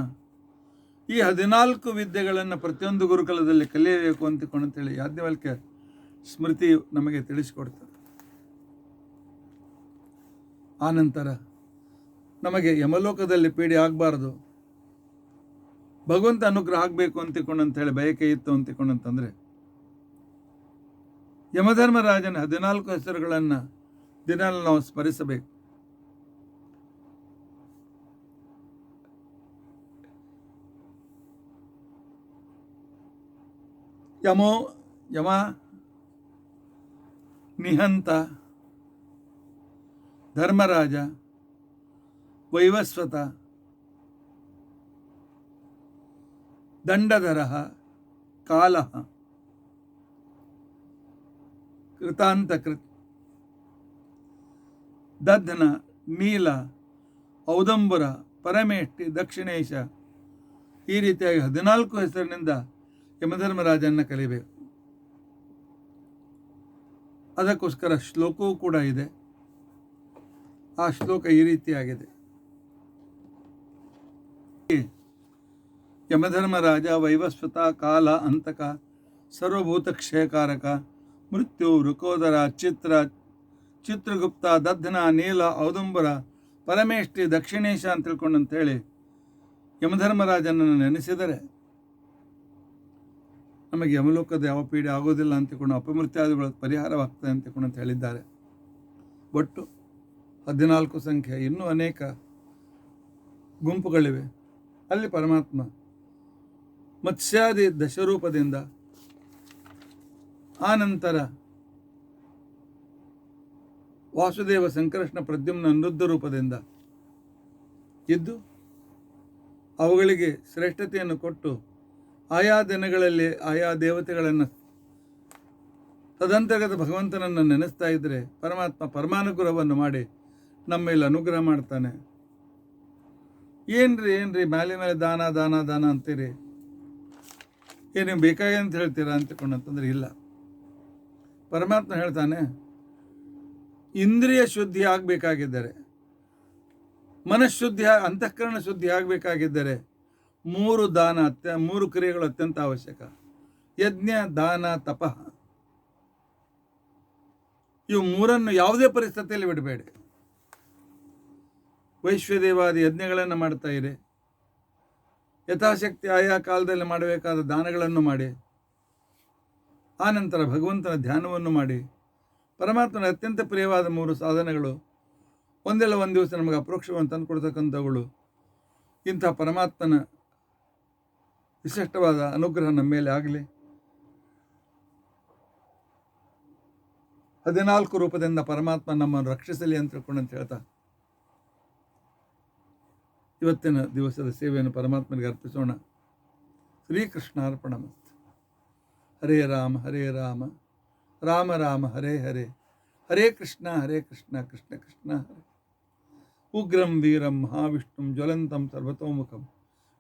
ಈ 14 ವಿದ್ಯೆಗಳನ್ನು ಪ್ರತಿಯೊಂದು ಗುರುಕುಲದಲ್ಲಿ ಕಲಿಯಬೇಕು ಅಂತೇಳಿ ಯಾಜ್ಞವಲ್ಕ್ಯ ಸ್ಮೃತಿ ನಮಗೆ ತಿಳಿಸಿಕೊಡ್ತದೆ. ಆನಂತರ ನಮಗೆ ಯಮಲೋಕದಲ್ಲಿ ಪೀಡೆ ಆಗಬಾರ್ದು, ಭಗವಂತ ಅನುಗ್ರಹ ಆಗಬೇಕು ಅಂತೇಳಿ ಬಯಕೆ ಇತ್ತು ಅಂತಂದರೆ ಯಮಧರ್ಮರಾಜನ 14 ಹೆಸರುಗಳನ್ನು ದಿನಾಲು ನಾವು ಸ್ಮರಿಸಬೇಕು. ಯಮ, ನಿಹಂತ, ಧರ್ಮರಾಜ, ವೈವಸ್ವತ, ದಂಡಧರ, ಕಾಲ, ಕೃತಾಂತಕೃತ್, ದಧ್ನ, ನೀಲ, ಔದಂಬರ, ಪರಮೇಷ್ಠಿ, ದಕ್ಷಿಣೇಶ, ಈ ರೀತಿಯಾಗಿ 14 ಹೆಸರಿನಿಂದ ಯಮಧರ್ಮರಾಜನ್ನ ಕಲಿಬೇಕು. ಅದಕ್ಕೋಸ್ಕರ ಶ್ಲೋಕವೂ ಕೂಡ ಇದೆ. ಆ ಶ್ಲೋಕ ಈ ರೀತಿಯಾಗಿದೆ: ಯಮಧರ್ಮರಾಜ ವೈವಸ್ವತ ಕಾಲ ಅಂತಕ ಸರ್ವಭೂತ ಕ್ಷಯಕಾರಕ ಮೃತ್ಯು ವೃಕೋದರ ಚಿತ್ರಗುಪ್ತ ದಧ್ನ ನೀಲ ಔದುಂಬರ ಪರಮೇಷ್ಠಿ ದಕ್ಷಿಣೇಶ ಅಂತ ತಿಳ್ಕೊಂಡಂತೇಳಿ ಯಮಧರ್ಮರಾಜನನ್ನು ನೆನೆಸಿದರೆ ನಮಗೆ ಯಮಲೋಕದ ಯಾವ ಪೀಡೆ ಆಗೋದಿಲ್ಲ ಅಂತ ತಿಳ್ಕೊಂಡು ಅಪಮೃತ್ಯಾದಿಗಳ ಪರಿಹಾರವಾಗ್ತದೆ ಅಂತ ತಿಳ್ಕೊಂಡು ಅಂತ ಹೇಳಿದ್ದಾರೆ. ಒಟ್ಟು 14 ಸಂಖ್ಯೆ. ಇನ್ನೂ ಅನೇಕ ಗುಂಪುಗಳಿವೆ. ಅಲ್ಲಿ ಪರಮಾತ್ಮ ಮತ್ಸ್ಯಾದಿ ದಶರೂಪದಿಂದ, ಆನಂತರ ವಾಸುದೇವ ಸಂಕರ್ಷಣ ಪ್ರದ್ಯುಮ್ನ ಅನಿರುದ್ಧ ರೂಪದಿಂದ ಇದ್ದು ಅವುಗಳಿಗೆ ಶ್ರೇಷ್ಠತೆಯನ್ನು ಕೊಟ್ಟು ಆಯಾ ದಿನಗಳಲ್ಲಿ ಆಯಾ ದೇವತೆಗಳನ್ನು ತದಂತರ್ಗತ ಭಗವಂತನನ್ನು ನೆನೆಸ್ತಾ ಇದ್ದರೆ ಪರಮಾತ್ಮ ಪರಮಾನುಗ್ರಹವನ್ನು ಮಾಡಿ ನಮ್ಮ ಮೇಲೆ ಅನುಗ್ರಹ ಮಾಡ್ತಾನೆ. ಏನ್ರಿ ಮೇಲೆ ದಾನ ದಾನ ದಾನ ಅಂತೀರಿ, ಏನು ಬೇಕಾಗಿ ಅಂತ ಹೇಳ್ತೀರಾ ಅಂತಕೊಂಡಂತಂದ್ರೆ ಇಲ್ಲ. ಪರಮಾತ್ಮ ಹೇಳ್ತಾನೆ, ಇಂದ್ರಿಯ ಶುದ್ಧಿ ಆಗಬೇಕಾಗಿದ್ದರೆ, ಮನಃಶುದ್ಧಿ ಅಂತಃಕರಣ ಶುದ್ಧಿ ಆಗಬೇಕಾಗಿದ್ದರೆ 3 ದಾನ 3 ಕ್ರಿಯೆಗಳು ಅತ್ಯಂತ ಅವಶ್ಯಕ. ಯಜ್ಞ, ದಾನ, ತಪಃ. ಇವು 3ನ್ನು ಯಾವುದೇ ಪರಿಸ್ಥಿತಿಯಲ್ಲಿ ಬಿಡಬೇಡಿ. ವೈಶ್ವದೇವಾದಿ ಯಜ್ಞಗಳನ್ನು ಮಾಡ್ತಾ ಇರಿ, ಯಥಾಶಕ್ತಿ ಆಯಾ ಕಾಲದಲ್ಲಿ ಮಾಡಬೇಕಾದ ದಾನಗಳನ್ನು ಮಾಡಿ, ಆನಂತರ ಭಗವಂತನ ಧ್ಯಾನವನ್ನು ಮಾಡಿ. ಪರಮಾತ್ಮನ ಅತ್ಯಂತ ಪ್ರಿಯವಾದ 3 ಸಾಧನೆಗಳು ಒಂದೆಲ್ಲ ಒಂದು ದಿವಸ ನಮಗೆ ಅಪರೋಕ್ಷವನ್ನು ತಂದುಕೊಡ್ತಕ್ಕಂಥವುಗಳು. ಇಂಥ ಪರಮಾತ್ಮನ ವಿಶಿಷ್ಟವಾದ ಅನುಗ್ರಹ ನಮ್ಮ ಮೇಲೆ ಆಗಲಿ. 14 ರೂಪದಿಂದ ಪರಮಾತ್ಮ ನಮ್ಮನ್ನು ರಕ್ಷಿಸಲಿ ಅಂತ ತಿಳ್ಕೊಂಡು ಹೇಳ್ತಾ ಇವತ್ತಿನ ದಿವಸದ ಸೇವೆಯನ್ನು ಪರಮಾತ್ಮನಿಗೆ ಅರ್ಪಿಸೋಣ. ಶ್ರೀಕೃಷ್ಣಾರ್ಪಣಮಸ್ತು. ಹರೇ ರಾಮ ಹರೇ ರಾಮ ರಾಮ ರಾಮ ಹರೇ ಹರೇ, ಹರೇ ಕೃಷ್ಣ ಕೃಷ್ಣ ಕೃಷ್ಣ ಹರೇ. ಉಗ್ರಂ ವೀರಂ ಮಹಾವಿಷ್ಣುಂ ಜ್ವಲಂತಂ ಸರ್ವತೋಮುಖಂ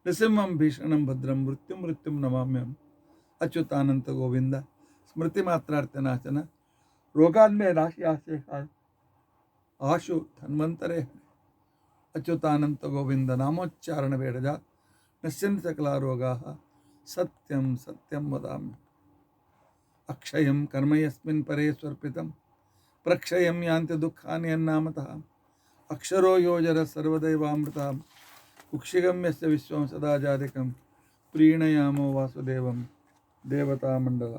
ನೃಸಿಂಹಂ ಭೀಷಣಂ ಭದ್ರಂ ಮೃತ್ಯುಂ ನಮಾಮ್ಯಂ. ಅಚ್ಯುತಾನಂತ ಗೋವಿಂದ ಸ್ಮೃತಿ ಮಾತ್ರಾರ್ಥನಾಶನ ರೋಗಾನ್ಮೇ ರಾಶಿ ಆಶು ಧನ್ವಂತರೇ. ಅಚ್ಯುತಾನಂತ ಗೋವಿಂದ ನಾಮೋಚ್ಚಾರಣ ಬೇಡಜ ನಶ್ಯಂತಿ ಸಕಲ ರೋಗಾ. ಸತ್ಯಂ ಸತ್ಯಂ ವದಾಮಿ. ಅಕ್ಷಯಂ ಕರ್ಮ ಯಸ್ಮಿನ್ ಪರೇ ಸ್ವರ್ಪಿತಂ ಪ್ರಕ್ಷಯಂ ಯಾಂತಿ ದುಃಖಾನಿ ಅನ್ನಾಮತಃ. ಅಕ್ಷರೋ ಯೋಜರ ಸರ್ವದೈವಾಮೃತ ಕುಕ್ಷಿಗಮ್ಯಸ್ಯ ವಿಶ್ವಂ ಸದಾ ಜಾತಿಕಂ ಪ್ರೀಣಯಾಮೋ ವಾಸುದೇವಂ ದೇವತಾ ಮಂಡಲ.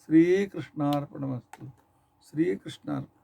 ಶ್ರೀಕೃಷ್ಣಾರ್ಪಣಮಸ್ತು. ಶ್ರೀಕೃಷ್ಣಾರ್ಪಣ.